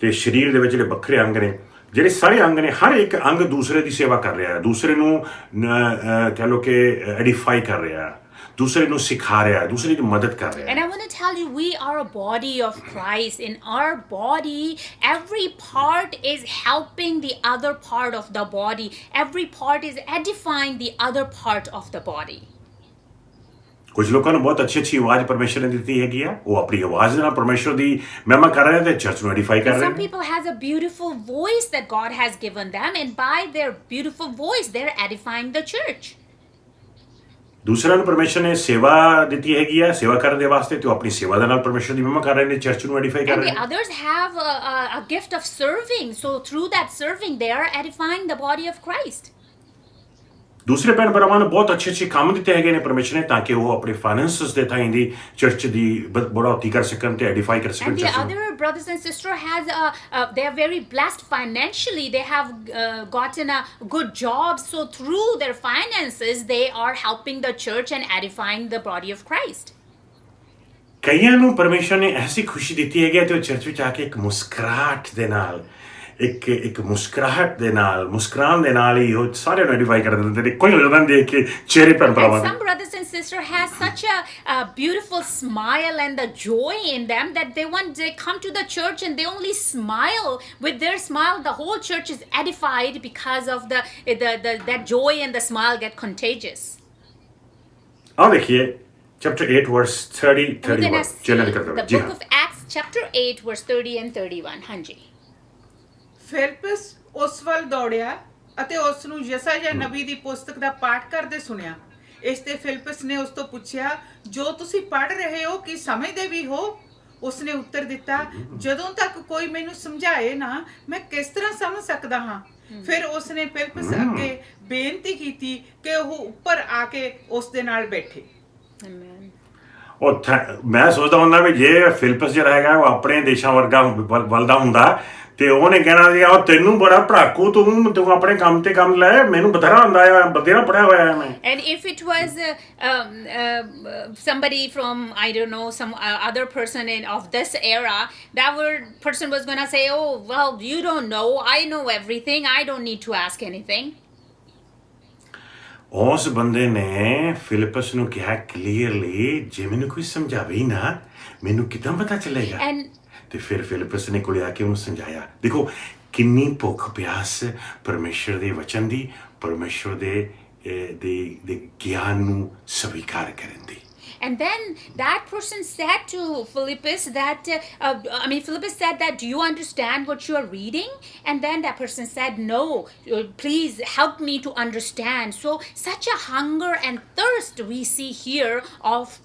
[SPEAKER 1] ਤੇ ਸਰੀਰ ਦੇ ਵਿੱਚ ਜਿਹੜੇ ਵੱਖਰੇ ਅੰਗ ਨੇ, ਜਿਹੜੇ ਸਾਰੇ ਅੰਗ ਨੇ, ਹਰ ਇੱਕ ਅੰਗ ਦੂਸਰੇ ਦੀ ਸੇਵਾ ਕਰ ਰਿਹਾ ਹੈ, ਦੂਸਰੇ ਨੂੰ ਕਹਿ ਲਓ ਕਿ ਐਡੀਫਾਈ ਕਰ ਰਿਹਾ ਹੈ, ਦੂਸਰੇ ਨੂੰ ਸਿਖਾ ਰਿਹਾ ਹੈ, ਦੂਸਰੇ ਦੀ ਮਦਦ ਕਰ ਰਿਹਾ ਹੈ।
[SPEAKER 2] And I want to tell you, we are a body of Christ. In our body, every part is helping the other part of the body. Every part is edifying the other part of the body.
[SPEAKER 1] ਕੁਝ ਲੋਕਾਂ ਨੂੰ ਬਹੁਤ ਅੱਛੀ ਆਵਾਜ਼ ਪਰਮੇਸ਼ਰ ਨੇ ਦਿੱਤੀ ਹੈਗੀ ਆ, ਉਹ ਆਪਣੀ ਆਵਾਜ਼ ਦੇ ਨਾਲ ਪਰਮੇਸ਼ਰ ਦੀ ਮਹਿਮਾ ਕਰ ਰਹੇ ਤੇ ਚਰਚ ਨੂੰ ਐਡੀਫਾਈ ਕਰ ਰਹੇ
[SPEAKER 2] Some
[SPEAKER 1] ਨੇ।
[SPEAKER 2] people has a beautiful voice that God has given them, and by their beautiful voice, they're edifying the church.
[SPEAKER 1] ਦੂਸਰਿਆਂ ਨੂੰ ਪਰਮੇਸ਼ਰ ਨੇ ਸੇਵਾ ਦਿੱਤੀ ਹੈਗੀ ਆ, ਸੇਵਾ ਕਰਨ ਦੇ ਵਾਸਤੇ, ਤੇ ਉਹ ਆਪਣੀ ਸੇਵਾ ਦੇ ਨਾਲ ਪਰਮੇਸ਼ਰ ਦੀ ਮਹਿਮਾ ਕਰ ਰਹੇ ਨੇ, ਚਰਚ ਨੂੰ ਐਡੀਫਾਈ ਕਰ
[SPEAKER 2] And
[SPEAKER 1] ਰਹੇ
[SPEAKER 2] the
[SPEAKER 1] ਨੇ।
[SPEAKER 2] others have a gift of serving. So through that serving, they are edifying the body of Christ.
[SPEAKER 1] ਦੂਸਰੇ ਭੈਣ ਭਰਾਵਾਂ ਨੂੰ ਬਹੁਤ ਅੱਛੇ ਕੰਮ ਦਿੱਤੇ ਹੈਗੇ ਨੇ ਪਰਮੇਸ਼ਰ ਨੇ, ਤਾਂ ਕਿ ਉਹ ਆਪਣੇ ਫਾਈਨੈਂਸਸ ਦੇ ਥਾਂ ਦੀ ਚਰਚ ਦੀ ਬੜਾਉਤੀ ਕਰ ਸਕਣ ਤੇ ਐਡੀਫਾਈ ਕਰ ਸਕਣ
[SPEAKER 2] And the
[SPEAKER 1] ਚਰਚ ਨੂੰ।
[SPEAKER 2] other brothers and sisters they are very blessed financially. They have gotten a good job. So through their finances, they are helping the church and edifying the body of Christ.
[SPEAKER 1] ਕਈਆਂ ਨੂੰ ਪਰਮੇਸ਼ਰ ਨੇ ਐਸੀ ਖੁਸ਼ੀ ਦਿੱਤੀ ਹੈਗੀ ਤੇ ਉਹ ਚਰਚ ਵਿੱਚ ਆ ਕੇ ਇੱਕ ਮੁਸਕਰਾਹਟ ਦੇ ਨਾਲ, ਇੱਕ ਮੁਸਕਰਾਹਟ ਦੇ ਨਾਲ, ਮੁਸਕਰਾਉਣ ਦੇ ਨਾਲ ਹੀ ਉਹ ਸਾਰਿਆਂ ਨੂੰ ਐਡੀਫਾਈ ਕਰ ਦਿੰਦੇ ਨੇ। ਕੋਈ ਲੱਗਦਾ ਦੇਖ ਕੇ ਚਿਹਰੇ ਭੈਣ ਭਰਾਵਾਂ
[SPEAKER 2] And
[SPEAKER 1] ਦੇ।
[SPEAKER 2] some brothers and sisters have such a beautiful smile and the joy in them that they come to the church and they only smile. With their smile, the whole church is edified because of that joy and the smile get contagious.
[SPEAKER 1] ਆਹ ਦੇਖੀਏ chapter 8 verse 30
[SPEAKER 2] We're
[SPEAKER 1] 31
[SPEAKER 2] gonna see
[SPEAKER 1] channel ਕਰਦੇ
[SPEAKER 2] the
[SPEAKER 1] ਹੋ। ਜੀ
[SPEAKER 2] book
[SPEAKER 1] ਹਾਂ।
[SPEAKER 2] of Acts chapter 8 verse 30 and 31. ਹਾਂਜੀ।
[SPEAKER 3] Philips ਉਸ ਵੱਲ ਦੌੜਿਆ ਅਤੇ ਉਸ ਨੂੰ ਯਸਾਇਆ ਨਬੀ ਦੀ ਪੁਸਤਕ ਦਾ ਪਾਠ ਕਰਦੇ ਸੁਣਿਆ। ਇਸ ਤੇ ਫਿਲਿਪਸ ਨੇ ਉਸ ਤੋਂ ਪੁੱਛਿਆ, ਜੋ ਤੁਸੀਂ ਪੜ੍ਹ ਰਹੇ ਹੋ ਕੀ ਸਮਝਦੇ ਵੀ ਹੋ? ਉਸਨੇ ਉੱਤਰ ਦਿੱਤਾ, ਜਦੋਂ ਤੱਕ ਕੋਈ ਮੈਨੂੰ ਸਮਝਾਏ ਨਾ, ਮੈਂ ਕਿਸ ਤਰ੍ਹਾਂ ਸਮਝ ਸਕਦਾ ਹਾਂ? ਫਿਰ ਉਸਨੇ ਫਿਲਿਪਸ ਅੱਗੇ ਬੇਨਤੀ ਕੀਤੀ ਕਿ ਉਹ ਉੱਪਰ ਆ ਕੇ ਉਸ ਦੇ ਨਾਲ ਬੈਠੇ।
[SPEAKER 2] Amen.
[SPEAKER 1] ਉਹ ਮੈਂ ਸੋਚਦਾ ਹੁੰਦਾ ਵੀ ਜੇ ਫਿਲਿਪਸ ਜਿਹੜਾ ਹੈਗਾ ਉਹ ਆਪਣੇ ਦੇਸ਼ਾਂ ਵਰਗਾ ਵੱਲਦਾ ਹੁੰਦਾ ਤੇ ਉਹਨੇ ਕਹਿਣਾ ਸੀ, ਉਹ ਤੈਨੂੰ ਬੜਾ ਪੜਾਕੂ, ਤੂੰ ਆਪਣੇ ਕੰਮ ਤੇ ਕੰਮ ਲੈ, ਮੈਨੂੰ ਬਥੇਰਾ ਹੁੰਦਾ ਆ, ਬਥੇਰਾ ਪੜਿਆ ਹੋਇਆ ਹੈ ਮੈਂ।
[SPEAKER 2] And if it was somebody from, I don't know, some other person of this era, that person was going to say, oh, well, you don't know, I know everything, I don't need to ask anything.
[SPEAKER 1] ਉਸ ਬੰਦੇ ਨੇ Philips ਨੂੰ ਕਿਹਾ clearly, ਜੇ ਮੈਨੂੰ ਕੋਈ ਸਮਝਾਵੇ ਹੀ ਨਾ, ਮੈਨੂੰ ਕਿੱਦਾਂ ਪਤਾ ਚੱਲੇਗਾ? ਤੇ ਫਿਰ ਫਿਲਿਪਸ ਨੇ ਕੋਲੇ ਆ ਕੇ ਉਹਨੂੰ ਸਮਝਾਇਆ। ਦੇਖੋ ਕਿੰਨੀ ਭੁੱਖ ਪਿਆਸ ਪਰਮੇਸ਼ਰ ਦੇ ਵਚਨ ਦੀ, ਪਰਮੇਸ਼ਰ ਦੇ ਗਿਆਨ ਨੂੰ ਸਵੀਕਾਰ ਕਰਨ ਦੀ।
[SPEAKER 2] And then that person said to Philippus that, Philippus said that, do you understand what you are reading? And then that person said, no, please help me to understand. So such a hunger and thirst we see here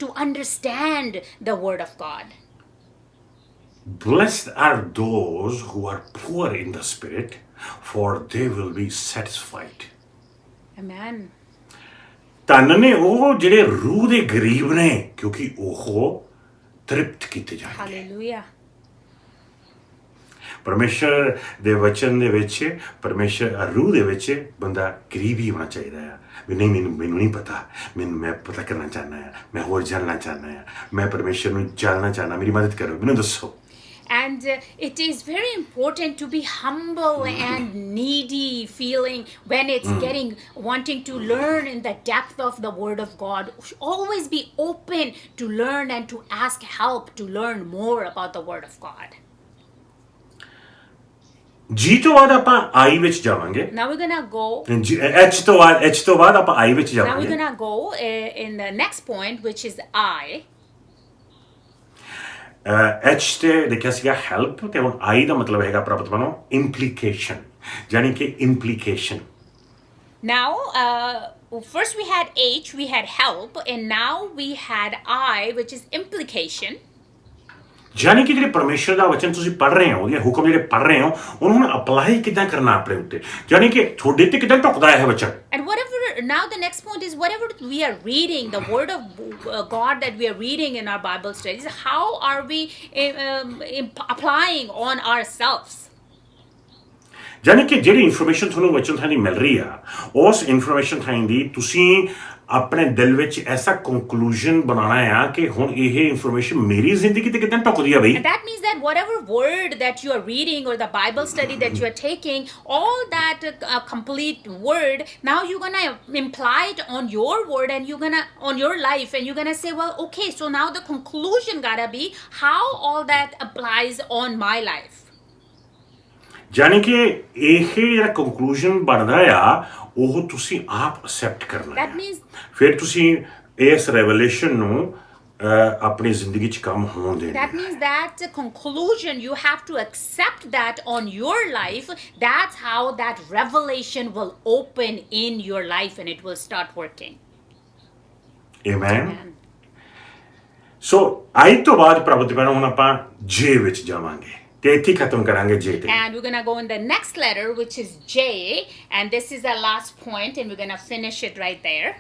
[SPEAKER 2] to understand the word of God.
[SPEAKER 1] Blessed are those who are poor in the spirit, for they will be satisfied.
[SPEAKER 2] Amen.
[SPEAKER 1] ਧੰਨ ਨੇ ਉਹ ਜਿਹੜੇ ਰੂਹ ਦੇ ਗਰੀਬ ਨੇ, ਕਿਉਂਕਿ ਉਹ ਤ੍ਰਿਪਤ ਕੀਤੇ ਜਾਣਗੇ।
[SPEAKER 2] Hallelujah.
[SPEAKER 1] ਪਰਮੇਸ਼ਰ ਦੇ ਵਚਨ ਦੇ ਵਿੱਚ, ਪਰਮੇਸ਼ਰ ਰੂਹ ਦੇ ਵਿੱਚ ਬੰਦਾ ਗਰੀਬ ਹੀ ਹੋਣਾ ਚਾਹੀਦਾ ਆ। ਵੀ ਨਹੀਂ, ਮੈਨੂੰ ਨਹੀਂ ਪਤਾ, ਮੈਂ ਪਤਾ ਕਰਨਾ ਚਾਹੁੰਦਾ ਆ, ਮੈਂ ਹੋਰ ਜਾਣਨਾ ਚਾਹੁੰਦਾ ਆ, ਮੈਂ ਪਰਮੇਸ਼ਰ ਨੂੰ ਜਾਣਨਾ ਚਾਹੁੰਦਾ, ਮੇਰੀ ਮਦਦ ਕਰੋ, ਮੈਨੂੰ ਦੱਸੋ।
[SPEAKER 2] And it is very important to be humble and needy feeling when it's wanting to learn in the depth of the word of God. Always be open to learn and to ask help to learn more about the word of God.
[SPEAKER 1] ਜੀ ਤੋਂ ਬਾਅਦ ਆਪਾਂ ਆਈ ਵਿੱਚ ਜਾਵਾਂਗੇ।
[SPEAKER 2] Now we're gonna go.
[SPEAKER 1] H ਤੋਂ ਬਾਅਦ ਆਪਾਂ ਆਈ ਵਿੱਚ
[SPEAKER 2] Now we're
[SPEAKER 1] ਜਾਵਾਂਗੇ।
[SPEAKER 2] gonna go in the next point, which is I.
[SPEAKER 1] H ਤੇ ਲਿਖਿਆ ਸੀਗਾ ਹੈਲਪ, ਤੇ ਹੁਣ ਆਈ ਦਾ ਮਤਲਬ ਹੈਗਾ ਪ੍ਰਾਪਤ ਬਣੋ ਇੰਪਲੀਕੇਸ਼ਨ, ਯਾਨੀ ਕਿ implication.
[SPEAKER 2] Now, first we had H, we had help, and now we had I, which is implication.
[SPEAKER 1] ਯਾਨੀ ਕਿ ਜਿਹੜੇ ਪਰਮੇਸ਼ਰ ਦਾ ਵਚਨ ਤੁਸੀਂ ਪੜ੍ਹ ਰਹੇ ਹੋ, ਉਹਦੇ ਹੁਕਮ ਜਿਹੜੇ ਪੜ੍ਹ ਰਹੇ ਹੋ, ਉਹਨੂੰ ਹੁਣ ਅਪਲਾਈ ਕਿੱਦਾਂ ਕਰਨਾ ਆਪਣੇ ਉੱਤੇ, ਯਾਨੀ ਕਿ ਤੁਹਾਡੇ ਤੇ ਕਿੱਦਾਂ ਢੁਕਦਾ ਹੈ ਵਚਨ।
[SPEAKER 2] And now the next point is whatever we are reading, the word of God that we are reading in our Bible studies, how are we applying on ourselves?
[SPEAKER 1] ਯਾਨੀ ਕਿ ਜਿਹੜੀ ਇਨਫੋਰਮੇਸ਼ਨ ਤੁਹਾਨੂੰ ਵਚਨ ਥਾਂ ਦੀ ਮਿਲ ਰਹੀ ਆ ਉਸ ਇਨਫੋਰਮੇਸ਼ਨ ਥਾਂ ਦੀ ਤੁਸੀਂ ਆਪਣੇ ਦਿਲ ਵਿੱਚ ਐਸਾ ਕੰਕਲੂਜਨ ਬਣਾਉਣਾ ਆ ਕਿ ਹੁਣ ਇਹ ਇਨਫੋਰਮੇਸ਼ਨ ਮੇਰੀ ਜ਼ਿੰਦਗੀ ਤੇ ਕਿਦਾਂ ਟੁੱਕਦੀ ਆ ਬਈ
[SPEAKER 2] And that means that whatever word that you are reading or the Bible study that you are taking, all that complete word, now you're going to imply it on your word and you're going to, on your life, and you're going to say, well, okay, so now the conclusion got to be how all that applies on my life.
[SPEAKER 1] ਯਾਨੀ ਕਿ ਇਹ ਜਿਹੜਾ conclusion ਬਣਦਾ ਆ ਉਹ ਤੁਸੀਂ ਆਪ accept ਕਰਨਾ
[SPEAKER 2] That
[SPEAKER 1] ਹੈ
[SPEAKER 2] means
[SPEAKER 1] ਫਿਰ ਤੁਸੀਂ ਇਸ ਰੈਵਲੇਸ਼ਨ ਨੂੰ ਆਪਣੀ ਜ਼ਿੰਦਗੀ 'ਚ ਕੰਮ ਹੋਣ ਦੇਣਾ
[SPEAKER 2] That means that conclusion, you have to accept that on your life. That's how that revelation will open in your life and it will start working.
[SPEAKER 1] Amen
[SPEAKER 2] And
[SPEAKER 1] ਸੋ ਅੱਜ ਤੋਂ ਬਾਅਦ ਪ੍ਰਭੂ ਦੇ ਹੁਣ ਆਪਾਂ ਜੇ ਵਿੱਚ ਜਾਵਾਂਗੇ ਤੇ ਇੱਥੇ ਹੀ ਖਤਮ ਕਰਾਂਗੇ ਜੇ ਤੇ
[SPEAKER 2] we're going to go in the next letter, which is J. And this is the last point, and we're going to finish it right there.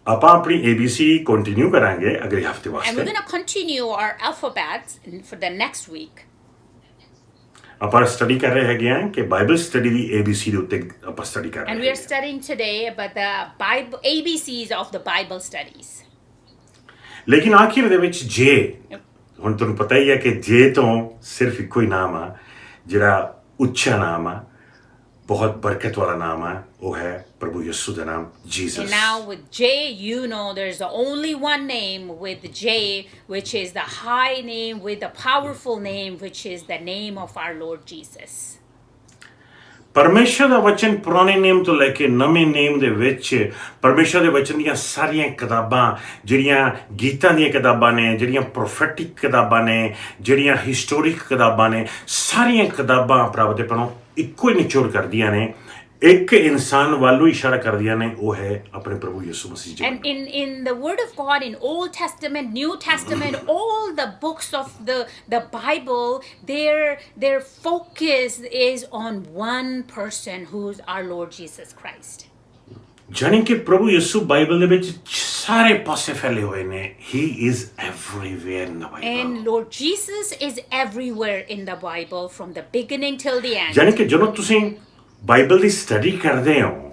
[SPEAKER 1] ਆਪਾਂ ਆਪਣੀ ABC ਕੰਟੀਨਿਊ ਕਰਾਂਗੇ ਅਗਲੇ ਹਫਤੇ
[SPEAKER 2] And we're
[SPEAKER 1] ਵਾਸਤੇ
[SPEAKER 2] going to continue our alphabets for the next week.
[SPEAKER 1] ਆਪਾਂ study ਕਰ ਰਹੇ ਹੈਗੇ ਆ ਕਿ ਬਾਈਬਲ ਸਟੱਡੀ ਦੀ ABC ਦੇ ਉੱਤੇ ਆਪਾਂ ਸਟੱਡੀ ਕਰ
[SPEAKER 2] And
[SPEAKER 1] ਰਹੇ
[SPEAKER 2] we are
[SPEAKER 1] ਹਾਂ
[SPEAKER 2] studying today about the Bible ABCs of the Bible studies.
[SPEAKER 1] ਲੇਕਿਨ ਆਖਿਰ ਦੇ ਵਿੱਚ ਜੇ ਹੁਣ ਤੁਹਾਨੂੰ ਪਤਾ ਹੀ ਹੈ ਕਿ ਜੇ ਤੋਂ ਸਿਰਫ ਇੱਕੋ ਹੀ ਨਾਮ ਆ ਜਿਹੜਾ ਉੱਚਾ ਨਾਮ ਆ ਬਹੁਤ ਬਰਕਤ ਵਾਲਾ ਨਾਮ ਆ ਉਹ ਹੈ ਪ੍ਰਭੂ ਯਿਸੂ ਦਾ ਨਾਮ
[SPEAKER 2] And
[SPEAKER 1] Jesus
[SPEAKER 2] now with J, you know there's only one name with J, which is the high name with the powerful name, which is the name of our Lord Jesus.
[SPEAKER 1] ਪਰਮੇਸ਼ਰ ਦਾ ਵਚਨ ਪੁਰਾਣੇ ਨੇਮ ਤੋਂ ਲੈ ਕੇ ਨਵੇਂ ਨੇਮ ਦੇ ਵਿੱਚ ਪਰਮੇਸ਼ਰ ਦੇ ਵਚਨ ਦੀਆਂ ਸਾਰੀਆਂ ਕਿਤਾਬਾਂ ਜਿਹੜੀਆਂ ਗੀਤਾਂ ਦੀਆਂ ਕਿਤਾਬਾਂ ਨੇ ਜਿਹੜੀਆਂ ਪ੍ਰੋਫੈਟਿਕ ਕਿਤਾਬਾਂ ਨੇ ਜਿਹੜੀਆਂ ਹਿਸਟੋਰਿਕ ਕਿਤਾਬਾਂ ਨੇ ਸਾਰੀਆਂ ਕਿਤਾਬਾਂ ਪ੍ਰਭੂ ਦੇ ਪਰੋਂ ਇੱਕੋ ਹੀ ਨਿਚੋੜ ਕਰਦੀਆਂ ਨੇ ਇੱਕ ਇਨਸਾਨ ਵੱਲੋਂ ਇਸ਼ਾਰਾ ਕਰਦੀਆਂ ਨੇ ਉਹ ਹੈ ਆਪਣੇ ਪ੍ਰਭੂ ਯਿਸੂ ਮਸੀਹ ਜੀ
[SPEAKER 2] And in the Word of God, in Old Testament, New Testament, all the books of the Bible, their focus is on one person, who's our Lord Jesus Christ.
[SPEAKER 1] ਜਾਨੀ ਕਿ ਪ੍ਰਭੂ ਯਿਸੂ ਬਾਈਬਲ ਦੇ ਵਿੱਚ ਸਾਰੇ ਪਾਸੇ ਫੈਲੇ ਹੋਏ ਨੇ ਹੀ is everywhere in the Bible
[SPEAKER 2] And Lord Jesus is everywhere in the Bible, from the beginning till the end.
[SPEAKER 1] ਜਾਨੀ ਕਿ ਜਦੋਂ ਤੁਸੀਂ ਬਾਈਬਲ ਦੀ ਸਟੱਡੀ ਕਰਦੇ ਹੋ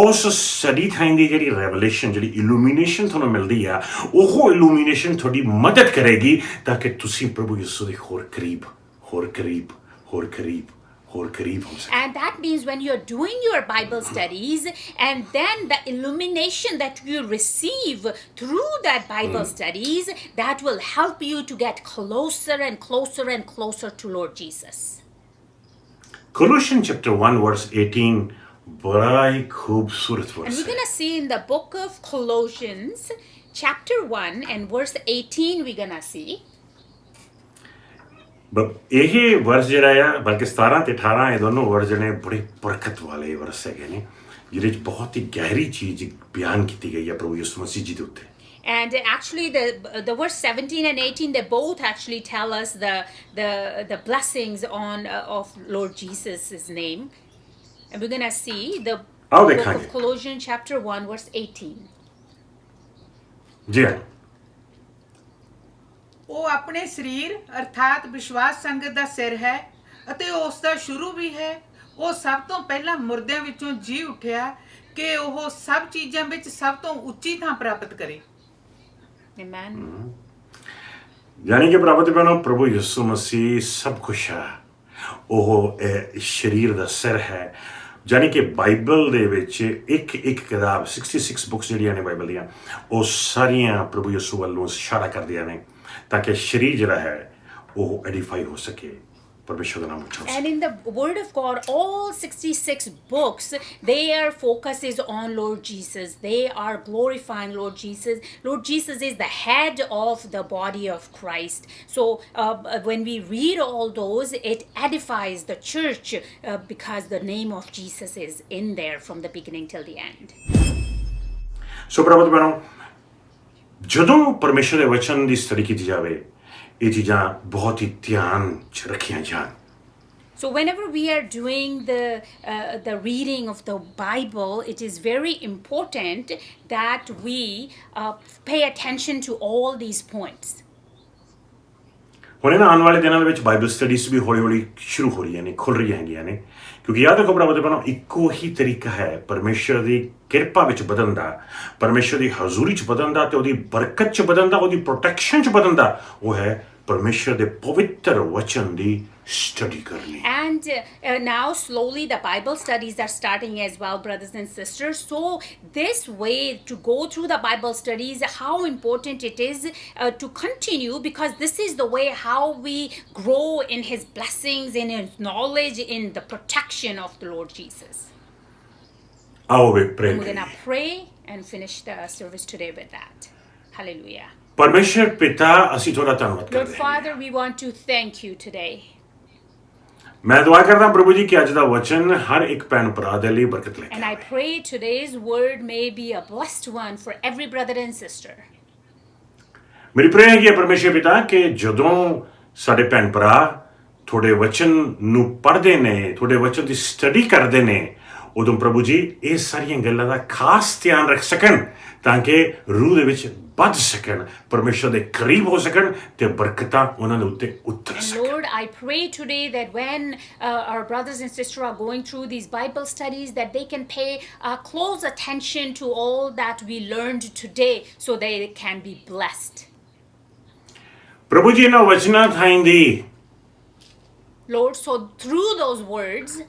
[SPEAKER 1] ਉਸ ਸਟੱਡੀ ਥਾਂ ਦੀ ਜਿਹੜੀ ਰੈਵਲੇਸ਼ਨ ਜਿਹੜੀ ਇਲੂਮੀਨੇਸ਼ਨ ਤੁਹਾਨੂੰ ਮਿਲਦੀ ਆ ਉਹ ਇਲੂਮੀਨੇਸ਼ਨ ਤੁਹਾਡੀ ਮਦਦ ਕਰੇਗੀ ਤਾਂ ਕਿ ਤੁਸੀਂ ਪ੍ਰਭੂ ਯਿਸੂ ਦੇ ਹੋਰ ਕਰੀਬ ਹੋਰ ਕਰੀਬ ਹੋਰ ਕਰੀਬ ਹੋਰ ਕਰੀਬ ਹੋ ਸਕੋ
[SPEAKER 2] And that means when you're doing your Bible studies, and then the illumination that you receive through that Bible studies, that will help you to get closer and closer and closer to Lord Jesus.
[SPEAKER 1] Colossians chapter 1 verse 18 बड़ा ही खूबसूरत
[SPEAKER 2] And
[SPEAKER 1] verse
[SPEAKER 2] we're going
[SPEAKER 1] है
[SPEAKER 2] to see in the book of Colossians, chapter 1 and verse 18, we're going to see.
[SPEAKER 1] ਇਹ ਵਰਸ ਜਿਹੜਾ ਆ ਬਲਕਿ 17 ਤੇ 18 ਇਹ ਦੋਨੋਂ ਵਰਸ ਜਿਹੜੇ ਬੜੇ ਬਰਕਤ ਵਾਲੇ ਵਰਸ ਹੈਗੇ ਨੇ ਜਿਹਦੇ ਵਿੱਚ ਬਹੁਤ ਹੀ ਗਹਿਰੀ ਚੀਜ਼ ਬਿਆਨ ਕੀਤੀ ਗਈ ਹੈ ਪ੍ਰਭੂ ਯਿਸੂ ਮਸੀਹ ਜੀ ਦੇ ਉੱਤੇ
[SPEAKER 2] And actually, the verse 17 and 18, they both actually tell us the blessings on of Lord Jesus' name. And we're going to see the book of Colossians chapter 1, verse 18.
[SPEAKER 1] ਜੀ ਹਾਂ
[SPEAKER 3] ਉਹ ਆਪਣੇ ਸਰੀਰ ਅਰਥਾਤ ਵਿਸ਼ਵਾਸ ਸੰਗਤ ਦਾ ਸਿਰ ਹੈ ਅਤੇ ਉਸ ਦਾ ਸ਼ੁਰੂ ਵੀ ਹੈ ਉਹ ਸਭ ਤੋਂ ਪਹਿਲਾਂ ਮੁਰਦਿਆਂ ਵਿੱਚੋਂ ਜੀ ਉੱਠਿਆ ਕਿ ਉਹ ਸਭ ਚੀਜ਼ਾਂ ਵਿੱਚ ਸਭ ਤੋਂ ਉੱਚੀ ਥਾਂ ਪ੍ਰਾਪਤ ਕਰੇ
[SPEAKER 2] Amen.
[SPEAKER 1] ਯਾਨੀ ਕਿ ਪ੍ਰਾਪਤ ਕਰਨਾ ਪ੍ਰਭੂ ਯਿਸੂ ਮਸੀਹ ਸਭ ਕੁਛ ਹੈ ਉਹ ਸਰੀਰ ਦਾ ਸਿਰ ਹੈ ਯਾਨੀ ਕਿ ਬਾਈਬਲ ਦੇ ਵਿੱਚ ਇੱਕ ਕਿਤਾਬ 66 ਬੁੱਕਸ ਜਿਹੜੀਆਂ ਨੇ ਬਾਈਬਲ ਦੀਆਂ ਉਹ ਸਾਰੀਆਂ ਪ੍ਰਭੂ ਯਿਸੂ ਵੱਲੋਂ ਇਸ਼ਾਰਾ ਕਰਦੀਆਂ ਨੇ ਤਾਂ ਕਿ ਸਰੀਰ ਜਿਹੜਾ ਹੈ ਉਹ ਐਡੀਫਾਈ ਹੋ ਸਕੇ ਪਰਮੇਸ਼ਰ ਦਾ ਨਾਮ ਉੱਚਾ ਹੋ
[SPEAKER 2] And in the Word of God, all 66 books, their focus is on Lord Jesus. They are glorifying Lord Jesus. Lord Jesus is the head of the body of Christ. So when we read all those, it edifies the church because the name of Jesus is in there from the beginning till the end.
[SPEAKER 1] ਸੋ ਪ੍ਰਭੂ ਬਣੋ ਜਦੋਂ ਪਰਮੇਸ਼ਰ ਦੇ ਵਚਨ ਦੀ study ਕੀਤੀ ਜਾਵੇ ਇਹ ਚੀਜ਼ਾਂ ਬਹੁਤ ਹੀ ਧਿਆਨ ਚ ਰੱਖੀਆਂ ਜਾਣ
[SPEAKER 2] So whenever we are doing the reading of the Bible, it is very important that we pay attention to all these points.
[SPEAKER 1] ਹੁਣ ਇਹਨਾਂ ਆਉਣ ਵਾਲੇ ਦਿਨਾਂ ਦੇ ਵਿੱਚ ਬਾਈਬਲ ਸਟੱਡੀਜ਼ ਵੀ ਹੌਲੀ ਹੌਲੀ ਸ਼ੁਰੂ ਹੋ ਰਹੀਆਂ ਨੇ, ਖੁੱਲ ਰਹੀਆਂ ਹੈਗੀਆਂ ਨੇ, ਕਿਉਂਕਿ ਯਾਦ ਰੱਖੋ ਭਰਾਵੋ ਤੇ ਭੈਣੋ, ਇੱਕੋ ਹੀ ਤਰੀਕਾ ਹੈ ਪਰਮੇਸ਼ਰ ਦੀ ਕਿਰਪਾ ਵਿੱਚ ਵਧਣ ਦਾ, ਪਰਮੇਸ਼ਰ ਦੀ ਹਜ਼ੂਰੀ 'ਚ ਵਧਣ ਦਾ, ਤੇ ਉਹਦੀ ਬਰਕਤ 'ਚ ਵਧਣ ਦਾ, ਉਹਦੀ ਪ੍ਰੋਟੈਕਸ਼ਨ 'ਚ ਵਧਣ ਦਾ, ਉਹ ਹੈ ਪਰਮੇਸ਼ਰ ਦੇ ਪਵਿੱਤਰ ਵਚਨ ਦੀ ਸਟੱਡੀ ਕਰਨੀ।
[SPEAKER 2] And now slowly the Bible studies are starting as well, brothers and sisters. So this way to go through the Bible studies, how important it is to continue, because this is the way how we grow in His blessings, in His knowledge, in the protection of the Lord Jesus.
[SPEAKER 1] ਆਓ ਵੇ ਪ੍ਰੇ
[SPEAKER 2] And we're
[SPEAKER 1] ਕਰੀਏ।
[SPEAKER 2] gonna pray and finish the service today with that. Hallelujah.
[SPEAKER 1] ਪਰਮੇਸ਼ਰ ਪਿਤਾ, ਅਸੀਂ ਤੁਹਾਡਾ ਧੰਨਵਾਦ
[SPEAKER 2] Lord
[SPEAKER 1] ਕਰਦੇ ਹਾਂ।
[SPEAKER 2] Father, we want to thank you today.
[SPEAKER 1] ਮੈਂ ਦੁਆ ਕਰਦਾ ਪ੍ਰਭੂ ਜੀ ਕਿ ਅੱਜ ਦਾ ਵਚਨ ਹਰ ਇੱਕ ਭੈਣ ਭਰਾ ਦੇ ਲਈ ਬਰਕਤ ਲੈ ਕੇ
[SPEAKER 2] And I
[SPEAKER 1] ਆਵੇ।
[SPEAKER 2] pray today's word may be a blessed one for every brother and sister.
[SPEAKER 1] ਮੇਰੀ ਪ੍ਰੇ ਹੈਗੀ ਹੈ ਪਰਮੇਸ਼ਰ ਪਿਤਾ ਕਿ ਜਦੋਂ ਸਾਡੇ ਭੈਣ ਭਰਾ ਤੁਹਾਡੇ ਵਚਨ ਨੂੰ ਪੜ੍ਹਦੇ ਨੇ, ਤੁਹਾਡੇ ਵਚਨ ਦੀ ਸਟੱਡੀ ਕਰਦੇ ਨੇ, ਉਦੋਂ ਪ੍ਰਭੂ ਜੀ ਇਹ ਸਾਰੀਆਂ ਗੱਲਾਂ ਦਾ ਖਾਸ ਧਿਆਨ ਰੱਖ ਸਕਣ, ਤਾਂ ਕਿ ਰੂਹ ਦੇ ਵਿੱਚ ਵੱਧ ਸਕਣ, ਪਰਮੇਸ਼ਰ ਦੇ ਕਰੀਬ ਹੋ ਸਕਣ, ਤੇ ਬਰਕਤਾਂ ਉਹਨਾਂ ਦੇ ਉੱਤੇ ਉਤਰ
[SPEAKER 2] And
[SPEAKER 1] ਸਕਣ।
[SPEAKER 2] Lord, I pray today that when our brothers and sisters are going through these Bible studies, that they can pay close attention to all that we learned today, so they can be blessed.
[SPEAKER 1] ਪ੍ਰਭੂ ਜੀ ਇਹਨਾਂ ਵਚਨਾਂ ਥਾਈਂਦੀ
[SPEAKER 2] Lord, so through those words,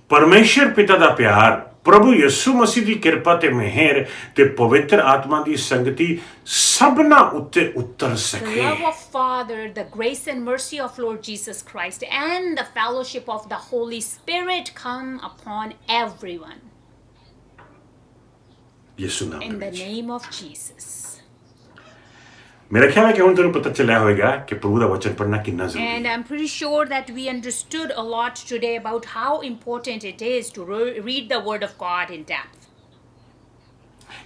[SPEAKER 1] ਪਰਮੇਸ਼ਰ ਪਿਤਾ ਦਾ ਪਿਆਰ, ਪ੍ਰਭੂ ਯਿਸੂ ਮਸੀਹ ਦੀ ਕਿਰਪਾ ਤੇ ਮਿਹਰ ਤੇ ਪਵਿੱਤਰ ਆਤਮਾ ਦੀ ਸੰਗਤੀ ਸਭਨਾਂ ਉੱਤੇ ਉਤਰ
[SPEAKER 2] the
[SPEAKER 1] ਸਕੇ।
[SPEAKER 2] love of Father, the grace and mercy of Lord Jesus Christ, and the fellowship of the Holy Spirit come upon everyone.
[SPEAKER 1] ਯਿਸੂ ਨਾਮ
[SPEAKER 2] In
[SPEAKER 1] ਦੇ
[SPEAKER 2] the
[SPEAKER 1] ਵਿੱਚ।
[SPEAKER 2] name of Jesus.
[SPEAKER 1] ਮੇਰਾ ਖਿਆਲ ਹੈ ਕਿ ਹੁਣ ਤੁਹਾਨੂੰ ਪਤਾ ਚੱਲਿਆ ਹੋਵੇਗਾ ਕਿ ਪ੍ਰਭੂ ਦਾ ਵਚਨ ਪੜ੍ਹਨਾ ਕਿੰਨਾ ਜ਼ਰੂਰੀ
[SPEAKER 2] And
[SPEAKER 1] ਹੈ।
[SPEAKER 2] I'm pretty sure that we understood a lot today about how important it is to read the Word of God in depth.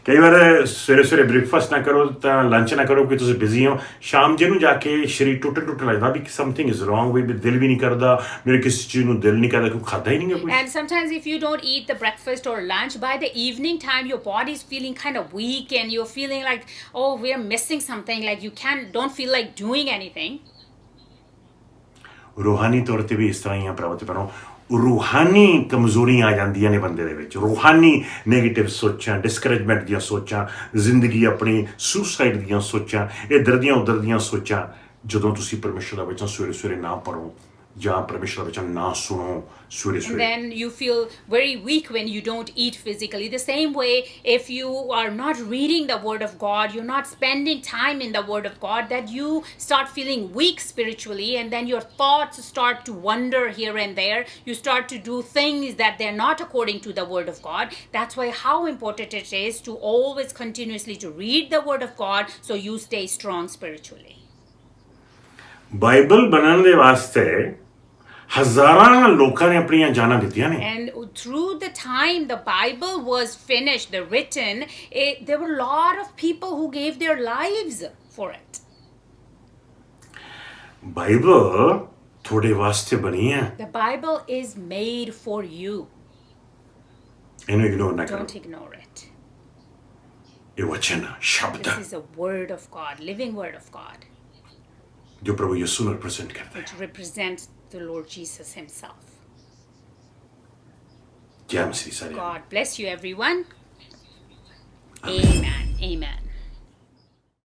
[SPEAKER 1] ਕਈ ਵਾਰ ਸਵੇਰੇ ਸਵੇਰੇ ਬ੍ਰੇਕਫਾਸਟ ਨਾ ਕਰੋ ਤਾਂ ਲੰਚ ਨਾ ਕਰੋ ਕਿ ਤੁਸੀਂ ਬਿਜ਼ੀ ਹੋ, ਸ਼ਾਮ ਜੇ ਨੂੰ ਜਾ ਕੇ ਸਰੀਰ ਟੁੱਟਣ ਲੱਗਦਾ ਵੀ ਸਮਥਿੰਗ ਇਜ਼ ਰੋਂਗ, ਵੀ ਦਿਲ ਵੀ ਨਹੀਂ ਕਰਦਾ, ਮੇਰੇ ਕਿਸੇ ਚੀਜ਼ ਨੂੰ ਦਿਲ ਨਹੀਂ ਕਰਦਾ, ਕਿਉਂਕਿ ਖਾਦਾ ਹੀ ਨਹੀਂ ਹੈ ਕੁਝ।
[SPEAKER 2] And sometimes if you don't eat the breakfast or lunch, by the evening time your body's feeling kind of weak and you're feeling like, oh, we're missing something, like you don't feel like doing anything.
[SPEAKER 1] ਰੂਹਾਨੀ ਤੌਰ ਤੇ ਵੀ ਇਸ ਤਰ੍ਹਾਂ ਹੀ ਆ ਭਰਾਵੋ ਤੇ ਭੈਣੋ, ਰੂਹਾਨੀ ਕਮਜ਼ੋਰੀਆਂ ਆ ਜਾਂਦੀਆਂ ਨੇ ਬੰਦੇ ਦੇ ਵਿੱਚ, ਰੂਹਾਨੀ ਨੈਗੇਟਿਵ ਸੋਚਾਂ, ਡਿਸਕਰੇਜਮੈਂਟ ਦੀਆਂ ਸੋਚਾਂ, ਜ਼ਿੰਦਗੀ ਆਪਣੀ ਸੁਸਾਈਡ ਦੀਆਂ ਸੋਚਾਂ, ਇੱਧਰ ਦੀਆਂ ਉੱਧਰ ਦੀਆਂ ਸੋਚਾਂ। ਜਦੋਂ ਤੁਸੀਂ ਪਰਮੇਸ਼ਰ ਦਾ ਵਚਨ ਸਵੇਰੇ ਸਵੇਰੇ ਨਾ ਪੜ੍ਹੋ ਜਾਂ ਪਰਮੇਸ਼ਰ ਦਾ ਵਚਨ ਨਾ ਸੁਣੋ ਸਵੇਰੇ
[SPEAKER 2] And
[SPEAKER 1] ਸਵੇਰੇ,
[SPEAKER 2] then you feel very weak when you don't eat physically. The same way, if you are not reading the Word of God, you're not spending time in the Word of God, that you start feeling weak spiritually, and then your thoughts start to wander here and there. You start to do things that they're not according to the Word of God. That's why how important it is to always continuously to read the Word of God, so you stay strong spiritually.
[SPEAKER 1] Bible ਬਣਨ ਦੇ ਵਾਸਤੇ ਹਜ਼ਾਰਾਂ ਲੋਕਾਂ ਨੇ ਆਪਣੀਆਂ ਜਾਨਾਂ ਦਿੱਤੀਆਂ ਨੇ।
[SPEAKER 2] And through the time the Bible was finished, the written, there were a lot of people who gave their lives for it.
[SPEAKER 1] Bible ਤੁਹਾਡੇ ਵਾਸਤੇ ਬਣੀ ਹੈ,
[SPEAKER 2] The Bible is made for you.
[SPEAKER 1] ਇਹਨੂੰ ਇਗਨੋਰ ਨਾ ਕਰੋ।
[SPEAKER 2] Don't ignore it.
[SPEAKER 1] ਇਹ ਵਚਨ ਸ਼ਬਦ
[SPEAKER 2] This is a word of God, living word of God,
[SPEAKER 1] ਜੋ ਪ੍ਰਭੂ ਯਿਸੂ ਨੂੰ ਰਿਪਰੈਜ਼ੈਂਟ ਕਰਦਾ ਹੈ।
[SPEAKER 2] which represents the Lord Jesus Himself.
[SPEAKER 1] ਜੈ ਮਸੀਹ ਸਾਰਿਆਂ ਨੂੰ।
[SPEAKER 2] God bless you, everyone.